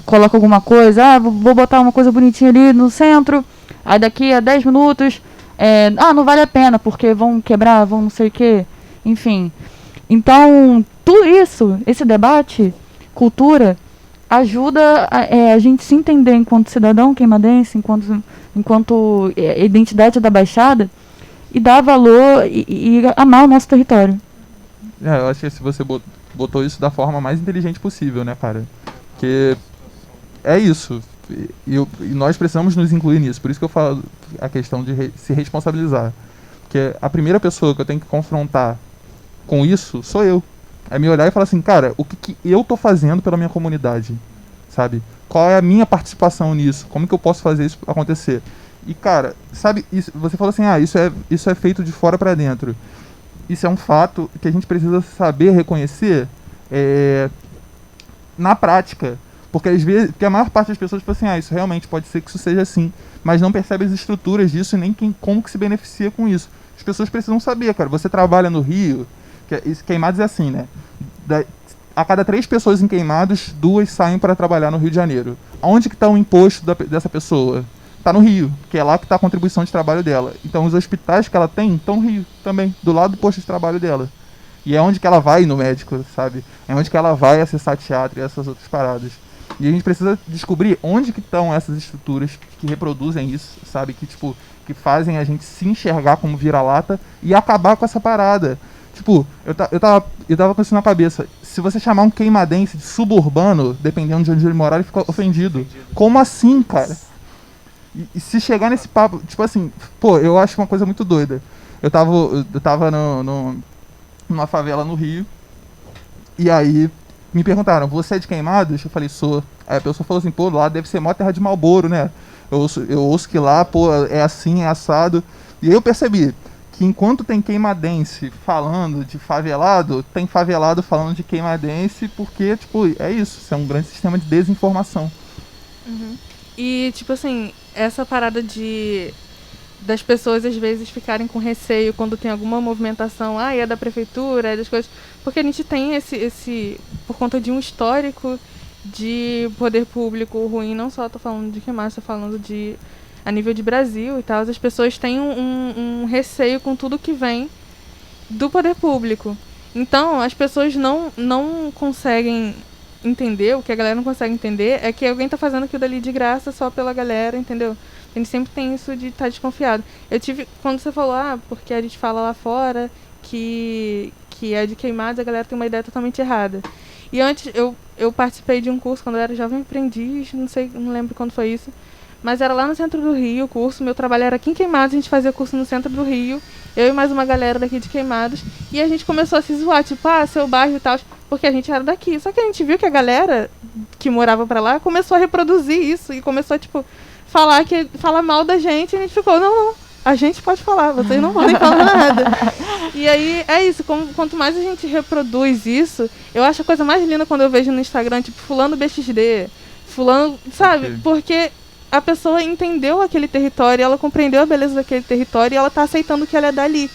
coloca alguma coisa, vou botar uma coisa bonitinha ali no centro, aí daqui a 10 minutos, não vale a pena, porque vão quebrar, vão não sei o quê, enfim. Então, tudo isso, esse debate, cultura, ajuda a gente se entender enquanto cidadão queimadense, enquanto identidade da Baixada, e dar valor e amar o nosso território. Eu acho que se você botou isso da forma mais inteligente possível, né, cara? Porque é isso. E nós precisamos nos incluir nisso. Por isso que eu falo a questão de se responsabilizar. Porque a primeira pessoa que eu tenho que confrontar com isso sou eu. É me olhar e falar assim, cara, o que eu tô fazendo pela minha comunidade? Sabe? Qual é a minha participação nisso? Como que eu posso fazer isso acontecer? E, cara, sabe, isso, você falou assim, isso é feito de fora pra dentro. Isso é um fato que a gente precisa saber reconhecer na prática. Porque às vezes, porque a maior parte das pessoas fala assim, isso realmente pode ser que isso seja assim, mas não percebe as estruturas disso e nem como que se beneficia com isso. As pessoas precisam saber, cara. Você trabalha no Rio, Queimados é assim, né? A cada 3 pessoas em Queimados, 2 saem para trabalhar no Rio de Janeiro. Onde que está o imposto dessa pessoa? Está no Rio, que é lá que está a contribuição de trabalho dela. Então os hospitais que ela tem estão no Rio também, do lado do posto de trabalho dela. E é onde que ela vai no médico, sabe? É onde que ela vai acessar teatro e essas outras paradas. E a gente precisa descobrir onde que estão essas estruturas que reproduzem isso, sabe? Que fazem a gente se enxergar como vira-lata e acabar com essa parada. Tipo, eu tava com isso na cabeça. Se você chamar um queimadense de suburbano, dependendo de onde ele morar, ele fica ofendido. Como assim, cara? E se chegar nesse papo, tipo assim, eu acho uma coisa muito doida. Eu tava numa favela no Rio, e aí me perguntaram, você é de Queimados? Eu falei, sou. Aí a pessoa falou assim, lá deve ser mó terra de Marlboro, né? Eu ouço que lá, é assim, é assado. E aí eu percebi que enquanto tem queimadense falando de favelado, tem favelado falando de queimadense, porque, é isso é um grande sistema de desinformação. Uhum. E, assim, essa parada das pessoas às vezes ficarem com receio quando tem alguma movimentação, é da prefeitura, é das coisas, porque a gente tem esse por conta de um histórico de poder público ruim, não só tô falando de Queimados, tô falando a nível de Brasil e tal, as pessoas têm um receio com tudo que vem do poder público. Então, as pessoas não conseguem entender, o que a galera não consegue entender é que alguém tá fazendo aquilo dali de graça só pela galera, entendeu? A gente sempre tem isso de estar desconfiado. Quando você falou, porque a gente fala lá fora que é de Queimados, a galera tem uma ideia totalmente errada. E antes, eu participei de um curso quando eu era jovem aprendiz, não lembro quando foi isso, mas era lá no centro do Rio o curso, meu trabalho era aqui em Queimados, a gente fazia curso no centro do Rio, eu e mais uma galera daqui de Queimados, e a gente começou a se zoar, seu bairro e tal, porque a gente era daqui. Só que a gente viu que a galera que morava pra lá começou a reproduzir isso, e começou a, falar mal da gente, e a gente ficou, não, a gente pode falar, vocês não podem falar nada. E aí, é isso, quanto mais a gente reproduz isso, eu acho a coisa mais linda quando eu vejo no Instagram, fulano BXD, fulano, sabe? Okay. Porque a pessoa entendeu aquele território, ela compreendeu a beleza daquele território e ela tá aceitando que ela é dali,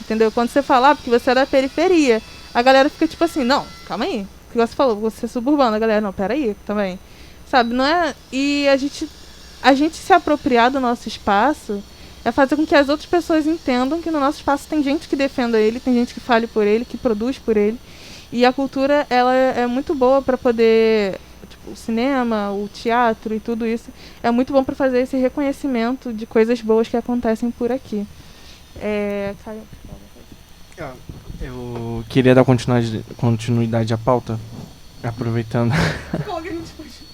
entendeu? Quando você fala, porque você é da periferia, a galera fica assim, não, calma aí, o que você falou, você é suburbano, a galera, não, peraí, também, sabe, não é? E a gente se apropriar do nosso espaço é fazer com que as outras pessoas entendam que no nosso espaço tem gente que defenda ele, tem gente que fale por ele, que produz por ele, e a cultura, ela é muito boa para poder, o cinema, o teatro e tudo isso, é muito bom para fazer esse reconhecimento de coisas boas que acontecem por aqui. Eu queria dar continuidade à pauta, aproveitando. Como que a gente fugiu?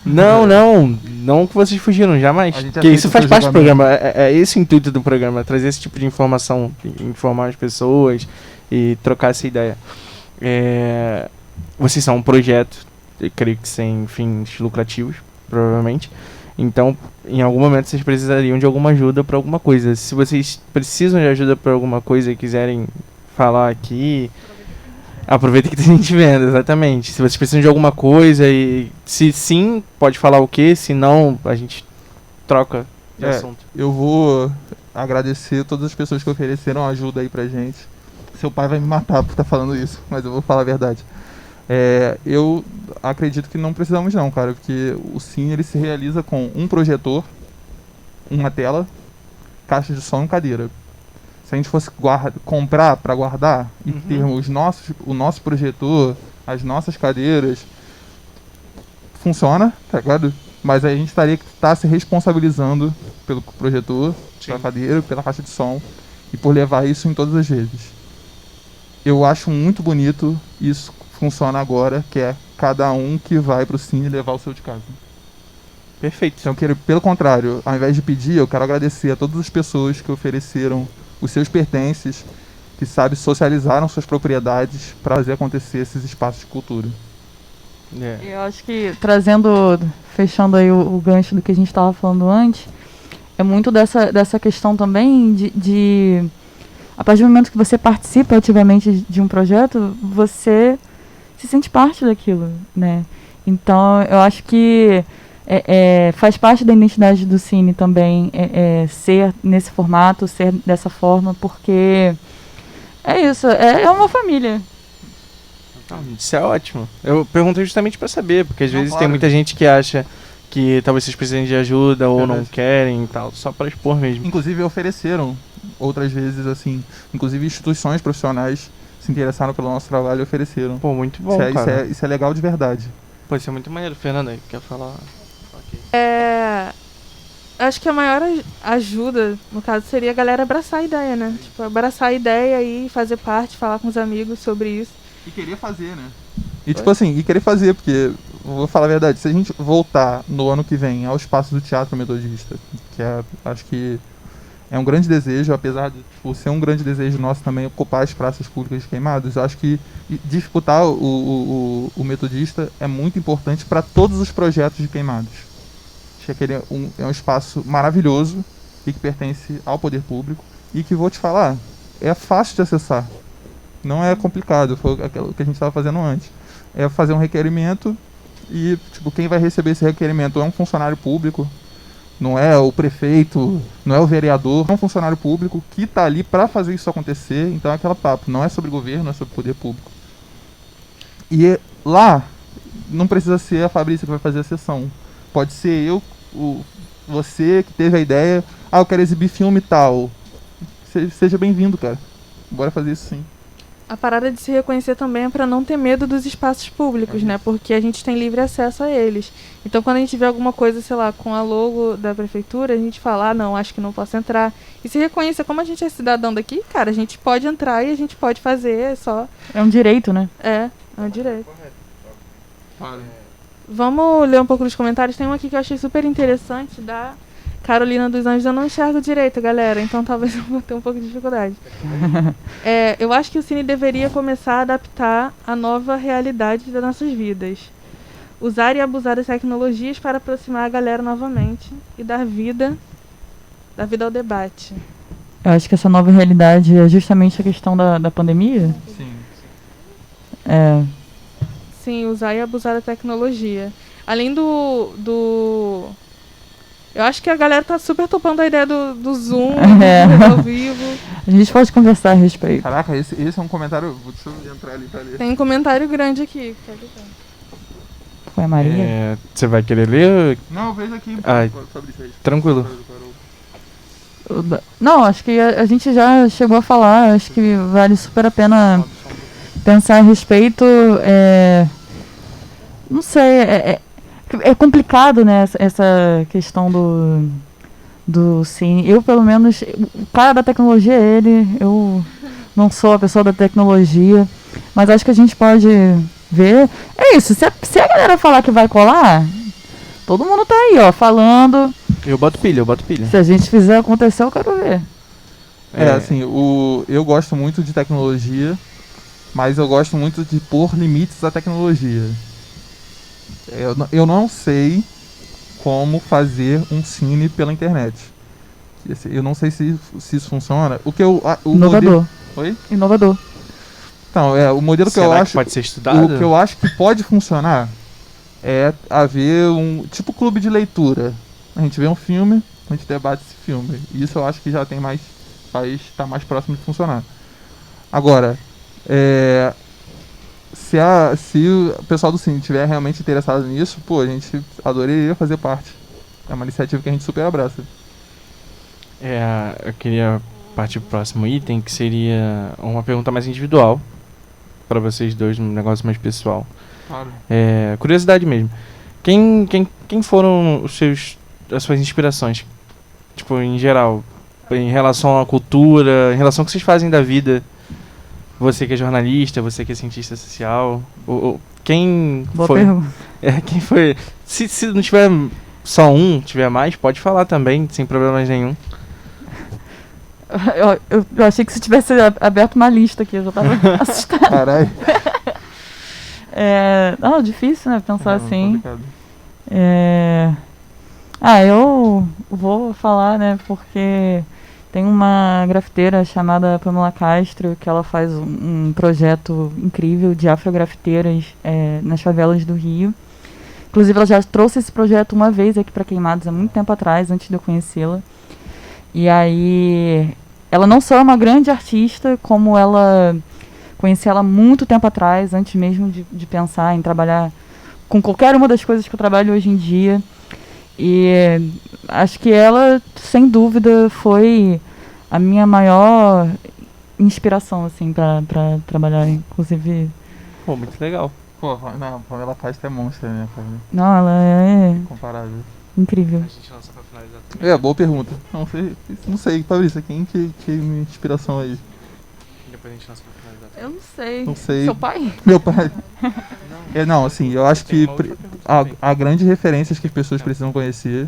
Não que vocês fugiram, jamais. Porque isso faz parte do programa, é esse o intuito do programa, trazer esse tipo de informação, informar as pessoas e trocar essa ideia. Vocês são um projeto eu creio que sem fins lucrativos, provavelmente. Então, em algum momento vocês precisariam de alguma ajuda para alguma coisa. Se vocês precisam de ajuda para alguma coisa e quiserem falar aqui, aproveita que tem gente vendo, exatamente. Se vocês precisam de alguma coisa e se sim, pode falar o quê, se não, a gente troca de assunto. Eu vou agradecer todas as pessoas que ofereceram ajuda aí pra gente. Seu pai vai me matar por estar falando isso, mas eu vou falar a verdade. Eu acredito que não precisamos não, cara, porque o Cine ele se realiza com um projetor, uma tela, caixa de som e cadeira. Se a gente fosse comprar para guardar e termos o nosso projetor, as nossas cadeiras, funciona, tá ligado? Mas aí a gente teria que estar se responsabilizando pelo projetor, pela cadeira, pela caixa de som e por levar isso em todas as vezes. Eu acho muito bonito isso funciona agora, que é cada um que vai pro Cine levar o seu de casa. Perfeito. Então, pelo contrário, ao invés de pedir, eu quero agradecer a todas as pessoas que ofereceram os seus pertences, que, socializaram suas propriedades para fazer acontecer esses espaços de cultura. Eu acho que, fechando aí o gancho do que a gente estava falando antes, é muito dessa questão também de a partir do momento que você participa ativamente de um projeto, você se sente parte daquilo, né? Então, eu acho que faz parte da identidade do Cine também ser nesse formato, ser dessa forma, porque é isso, é uma família. Isso é ótimo. Eu perguntei justamente para saber, porque às vezes tem muita gente que acha que talvez vocês precisem de ajuda ou não querem e tal, só para expor mesmo. Inclusive ofereceram outras vezes, assim, inclusive instituições profissionais se interessaram pelo nosso trabalho e ofereceram. Pô, muito bom, cara. Isso é legal de verdade. Pô, isso é muito maneiro. Fernanda, quer falar? Acho que a maior ajuda, no caso, seria a galera abraçar a ideia, né? Tipo, abraçar a ideia e fazer parte, falar com os amigos sobre isso. E querer fazer, né? E tipo assim, querer fazer, porque, vou falar a verdade, se a gente voltar no ano que vem ao espaço do Teatro Metodista, que acho que é um grande desejo, apesar de ser um grande desejo nosso também ocupar as praças públicas de Queimados, eu acho que disputar o Metodista é muito importante para todos os projetos de Queimados. Acho que ele é um espaço maravilhoso e que pertence ao poder público e que, vou te falar, é fácil de acessar. Não é complicado, foi aquilo que a gente estava fazendo antes. É fazer um requerimento e, tipo, quem vai receber esse requerimento é um funcionário público, não é o prefeito, não é o vereador, é um funcionário público que está ali para fazer isso acontecer. Então é aquela papo, não é sobre governo, não é sobre poder público. E lá, não precisa ser a Fabrícia que vai fazer a sessão. Pode ser eu, você que teve a ideia, eu quero exibir filme e tal. Seja bem-vindo, cara. Bora fazer isso sim. A parada de se reconhecer também é para não ter medo dos espaços públicos, né? Porque a gente tem livre acesso a eles. Então, quando a gente vê alguma coisa, sei lá, com a logo da prefeitura, a gente fala, não, acho que não posso entrar. E se reconhecer, como a gente é cidadão daqui, cara, a gente pode entrar e a gente pode fazer, É um direito, né? É um direito. Vamos ler um pouco dos comentários. Tem um aqui que eu achei super interessante, da Carolina dos Anjos. Eu não enxergo direito, galera, então talvez eu vou ter um pouco de dificuldade. Eu acho que o Cine deveria começar a adaptar a nova realidade das nossas vidas. Usar e abusar das tecnologias para aproximar a galera novamente e dar vida ao debate. Eu acho que essa nova realidade é justamente a questão da pandemia. Sim. Sim, usar e abusar da tecnologia. Além do... Eu acho que a galera tá super topando a ideia do Zoom, do ao vivo. A gente pode conversar a respeito. Caraca, esse é um comentário... Deixa eu entrar ali, tá ali. Tem um comentário grande aqui. Foi a Maria? Você vai querer ler? Não, veja aqui. Tranquilo. Não, acho que a gente já chegou a falar. Acho que vale super a pena pensar a respeito. Não sei, é complicado, né, essa questão do Cine. Eu, pelo menos, o cara da tecnologia é ele, eu não sou a pessoa da tecnologia, mas acho que a gente pode ver. É isso, se a galera falar que vai colar, todo mundo tá aí, ó, falando. Eu boto pilha. Se a gente fizer acontecer, eu quero ver. Assim, eu gosto muito de tecnologia, mas eu gosto muito de pôr limites à tecnologia. Eu não sei como fazer um cine pela internet. Eu não sei se isso funciona. Inovador. Oi? Inovador. Então, o modelo que eu acho... pode ser estudado? O que eu acho que pode funcionar é haver um tipo clube de leitura. A gente vê um filme, a gente debate esse filme. Isso eu acho que já tem mais... tá mais próximo de funcionar. Agora, se o pessoal do cine estiver realmente interessado nisso, pô, a gente adoraria fazer parte. É uma iniciativa que a gente super abraça. Eu queria partir pro próximo item, que seria uma pergunta mais individual para vocês dois, um negócio mais pessoal. Claro. Curiosidade mesmo. Quem foram as suas inspirações? Tipo, em geral, em relação à cultura, em relação ao que vocês fazem da vida. Você que é jornalista, você que é cientista social. Quem Boa foi? Pergunta. Quem foi? Se não tiver só tiver mais, pode falar também, sem problemas nenhum. Eu achei que se tivesse aberto uma lista aqui, eu já tava assustada. Caralho. Difícil, né? Pensar assim. Complicado. Eu vou falar, né? Porque tem uma grafiteira chamada Pamela Castro, que ela faz um projeto incrível de afrografiteiras nas favelas do Rio. Inclusive, ela já trouxe esse projeto uma vez aqui para Queimados, há muito tempo atrás, antes de eu conhecê-la. E aí, ela não só é uma grande artista, como ela... Conheci ela muito tempo atrás, antes mesmo de pensar em trabalhar com qualquer uma das coisas que eu trabalho hoje em dia. E acho que ela, sem dúvida, foi a minha maior inspiração, assim, pra trabalhar, inclusive... Pô, muito legal. Pô, não, Pamela Castro é monstro, né, cara? Não, ela é Comparável. incrível. A gente lança pra finalizar também. Boa pergunta. Não sei, Fabrício, quem que minha inspiração aí? Depois a gente lança pra finalizar também. Eu não sei. Não sei. Seu pai? Meu pai. Não, assim, eu acho Tem que uma outra pergunta também. há grandes referências que as pessoas precisam conhecer.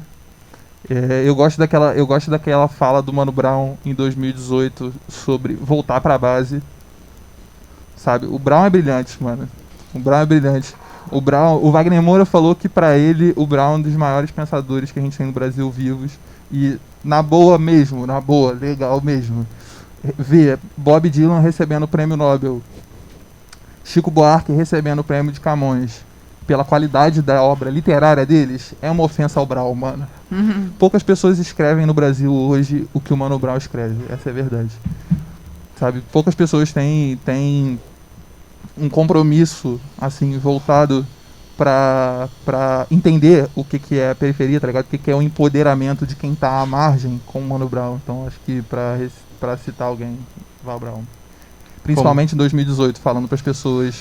Eu gosto daquela fala do Mano Brown em 2018 sobre voltar pra base. Sabe? O Brown é brilhante, mano. O Brown é brilhante. O Wagner Moura falou que pra ele o Brown é um dos maiores pensadores que a gente tem no Brasil vivos. E na boa mesmo, legal mesmo. Ver Bob Dylan recebendo o prêmio Nobel, Chico Buarque recebendo o prêmio de Camões, pela qualidade da obra literária deles, é uma ofensa ao Brown, mano. Uhum. Poucas pessoas escrevem no Brasil hoje o que o Mano Brown escreve, essa é a verdade. Sabe, poucas pessoas têm um compromisso, assim, voltado pra entender o que é a periferia, tá ligado? O que é o empoderamento de quem tá à margem com o Mano Brown. Então acho que pra citar alguém, Val Brown. Principalmente em 2018, falando pras pessoas,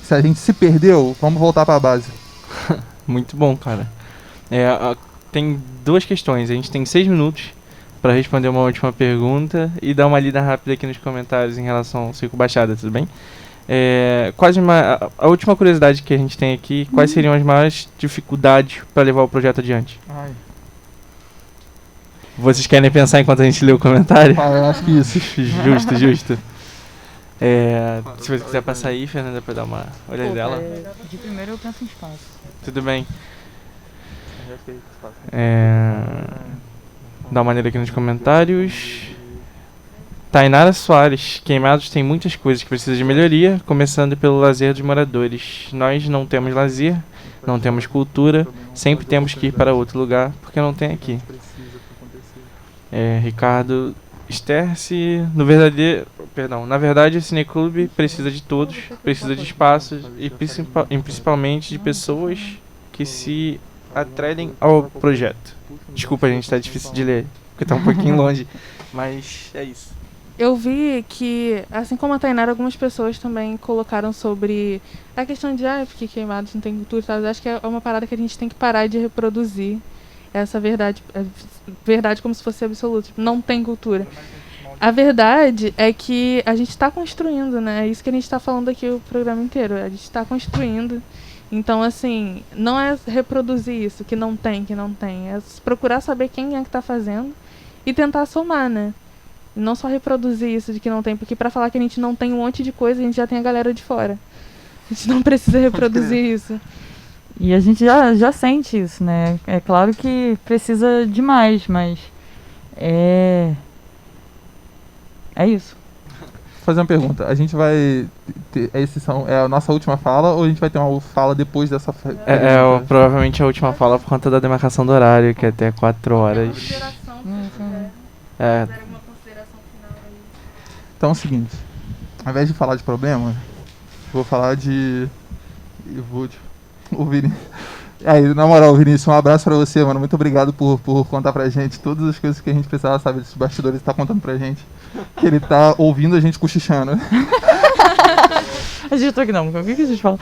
se a gente se perdeu, vamos voltar pra base. Muito bom, cara. Tem duas questões. A gente tem 6 minutos para responder uma última pergunta e dar uma lida rápida aqui nos comentários em relação ao Circo Baixada, tudo bem? A última curiosidade que a gente tem aqui, quais seriam as maiores dificuldades para levar o projeto adiante? Ai. Vocês querem pensar enquanto a gente lê o comentário? Eu acho que isso. Justo. Se você quiser passar aí, Fernanda, para dar uma olhada dela. De primeiro eu penso em espaço. Tudo bem. Dá uma olhada aqui nos comentários. Tainara Soares, Queimados tem muitas coisas que precisam de melhoria, começando pelo lazer dos moradores. Nós não temos lazer, não temos cultura, sempre temos que ir para outro lugar, porque não tem aqui. Ricardo Sterce, na verdade o Cineclube precisa de todos, precisa de espaços e principalmente de pessoas que se atrelem ao projeto. Desculpa, gente, tá difícil de ler, porque tá um pouquinho longe, mas é isso. Eu vi que, assim como a Tainara, algumas pessoas também colocaram sobre a questão de porque Queimados não tem cultura e tal. Eu acho que é uma parada que a gente tem que parar de reproduzir essa verdade como se fosse absoluta. Tipo, não tem cultura. A verdade é que a gente está construindo, né? É isso que a gente está falando aqui o programa inteiro. A gente está construindo. Então, assim, não é reproduzir isso, que não tem. É procurar saber quem é que está fazendo e tentar somar, né? Não só reproduzir isso de que não tem, porque pra falar que a gente não tem um monte de coisa, a gente já tem a galera de fora. A gente não precisa reproduzir isso. E a gente já sente isso, né? É claro que precisa de mais, mas é isso. Vou fazer uma pergunta. A gente vai ter, é a nossa última fala ou a gente vai ter uma fala depois dessa provavelmente a última fala por conta da demarcação do horário, que é até 4 horas. Então é o seguinte, ao invés de falar de problema, vou falar de... O Vinícius. Aí, na moral, Vinícius, um abraço pra você, mano. Muito obrigado por contar pra gente todas as coisas que a gente precisava saber desses bastidores. Ele tá contando pra gente que ele tá ouvindo a gente cochichando. A gente tá aqui não, o que a gente fala?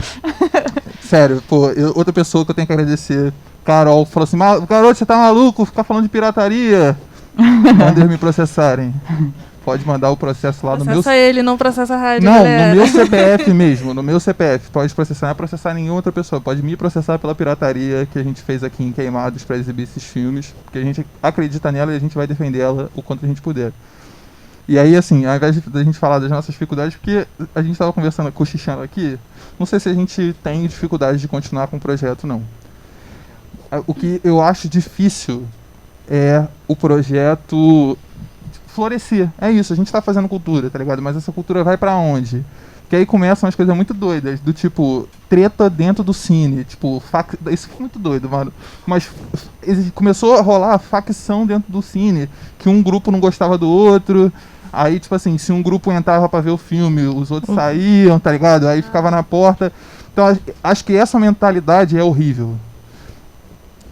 Sério, pô, outra pessoa que eu tenho que agradecer, Carol, falou assim: Carol, você tá maluco? Ficar falando de pirataria. Quando eles me processarem, pode mandar o processo lá no meu... Processa ele, não processa a rádio, Não, galera. no meu CPF mesmo, no meu CPF. Pode processar, não é processar nenhuma outra pessoa. Pode me processar pela pirataria que a gente fez aqui em Queimados pra exibir esses filmes. Porque a gente acredita nela e a gente vai defender ela o quanto a gente puder. E aí, assim, ao invés da gente falar das nossas dificuldades, porque a gente tava conversando, cochichando aqui, não sei se a gente tem dificuldade de continuar com o projeto, não. O que eu acho difícil é o projeto florescer. É isso, a gente tá fazendo cultura, tá ligado? Mas essa cultura vai pra onde? Porque aí começam umas coisas muito doidas, do tipo, treta dentro do cine, tipo, isso foi muito doido, mano. Mas começou a rolar facção dentro do cine, que um grupo não gostava do outro, aí, tipo assim, se um grupo entrava pra ver o filme, os outros saíam, tá ligado? Aí ficava na porta. Então, acho que essa mentalidade é horrível.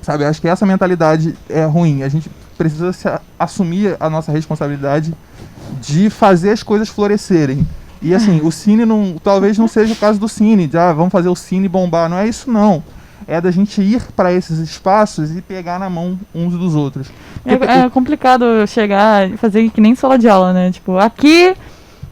Sabe, acho que essa mentalidade é ruim. A gente precisa assumir a nossa responsabilidade de fazer as coisas florescerem. E assim, o cine talvez não seja o caso do cine, de vamos fazer o cine bombar. Não é isso, não. É da gente ir para esses espaços e pegar na mão uns dos outros. É complicado chegar e fazer que nem sala de aula, né? Tipo, aqui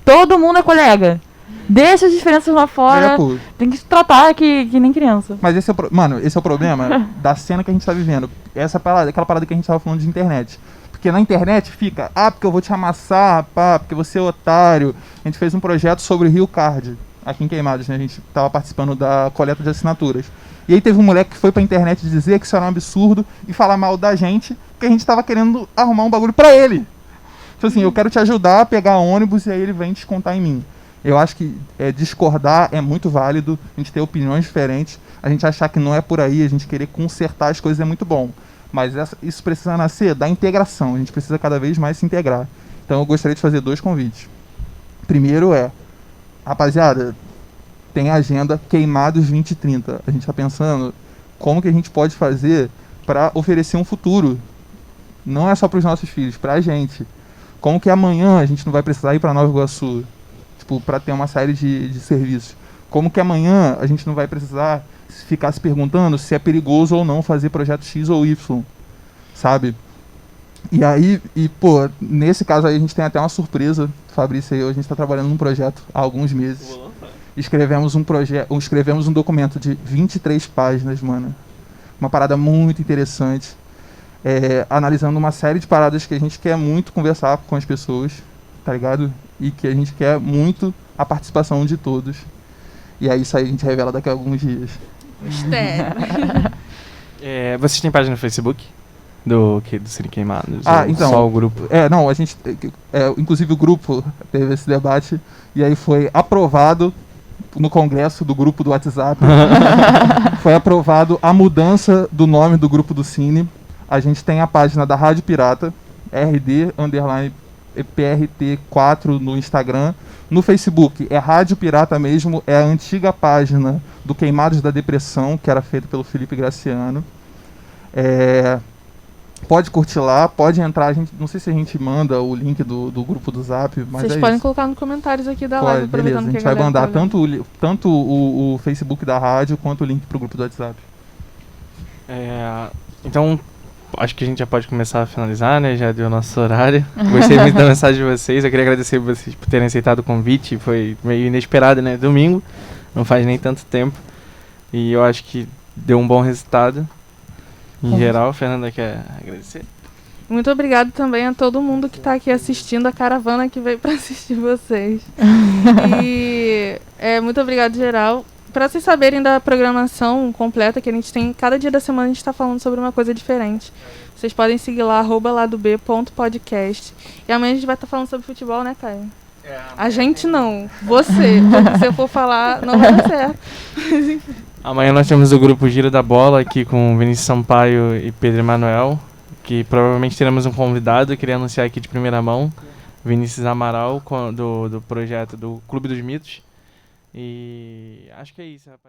todo mundo é colega. Deixa as diferenças lá fora. Tem que se tratar que nem criança. Mas esse é o problema da cena que a gente tá vivendo. Aquela parada que a gente tava falando de internet. Porque na internet fica, porque eu vou te amassar, porque você é otário. A gente fez um projeto sobre o Rio Card, aqui em Queimados, né? A gente tava participando da coleta de assinaturas. E aí teve um moleque que foi pra internet dizer que isso era um absurdo e falar mal da gente, porque a gente tava querendo arrumar um bagulho pra ele. Tipo assim, eu quero te ajudar a pegar ônibus e aí ele vem descontar em mim. Eu acho que discordar é muito válido, a gente ter opiniões diferentes, a gente achar que não é por aí, a gente querer consertar as coisas é muito bom. Mas isso precisa nascer da integração, a gente precisa cada vez mais se integrar. Então eu gostaria de fazer 2 convites. Primeiro rapaziada, tem a agenda Queimados 2030. A gente está pensando como que a gente pode fazer para oferecer um futuro. Não é só para os nossos filhos, para a gente. Como que amanhã a gente não vai precisar ir para Nova Iguaçu, para ter uma série de serviços. Como que amanhã a gente não vai precisar ficar se perguntando se é perigoso ou não fazer projeto X ou Y, sabe? E aí, nesse caso aí a gente tem até uma surpresa, Fabrício e eu, a gente está trabalhando num projeto há alguns meses. Escrevemos um documento de 23 páginas, mano. Uma parada muito interessante, analisando uma série de paradas que a gente quer muito conversar com as pessoas, tá ligado? E que a gente quer muito a participação de todos. E aí isso aí a gente revela daqui a alguns dias. Mistério. Vocês têm página no Facebook? Do Cine Queimados? Então. Só o grupo? Não, a gente... inclusive o grupo teve esse debate e aí foi aprovado no congresso do grupo do WhatsApp. Foi aprovado a mudança do nome do grupo do Cine. A gente tem a página da Rádio Pirata, RD_PRT4 no Instagram. No Facebook é Rádio Pirata mesmo, é a antiga página do Queimados da Depressão, que era feita pelo Felipe Graciano. Pode curtir lá, pode entrar, não sei se a gente manda o link do grupo do Zap, mas vocês podem colocar nos comentários aqui da live, beleza, a gente vai mandar tanto o Facebook da rádio quanto o link pro grupo do WhatsApp. Então, acho que a gente já pode começar a finalizar, né? Já deu o nosso horário. Gostei muito da mensagem de vocês. Eu queria agradecer vocês por terem aceitado o convite. Foi meio inesperado, né? Domingo, não faz nem tanto tempo. E eu acho que deu um bom resultado. Em geral, Fernanda quer agradecer? Muito obrigado também a todo mundo que está aqui assistindo, a caravana que veio para assistir vocês. E muito obrigado, geral. Pra vocês saberem da programação completa que a gente tem, cada dia da semana a gente tá falando sobre uma coisa diferente. Vocês podem seguir lá, @ladob.podcast. E amanhã a gente vai estar falando sobre futebol, né, Caio? A gente não, você. Porque se eu for falar, não vai dar certo. Amanhã nós temos o grupo Giro da Bola aqui com Vinícius Sampaio e Pedro Emanuel, que provavelmente teremos um convidado, eu queria anunciar aqui de primeira mão, Vinícius Amaral, do projeto do Clube dos Mitos. E acho que é isso, rapaz.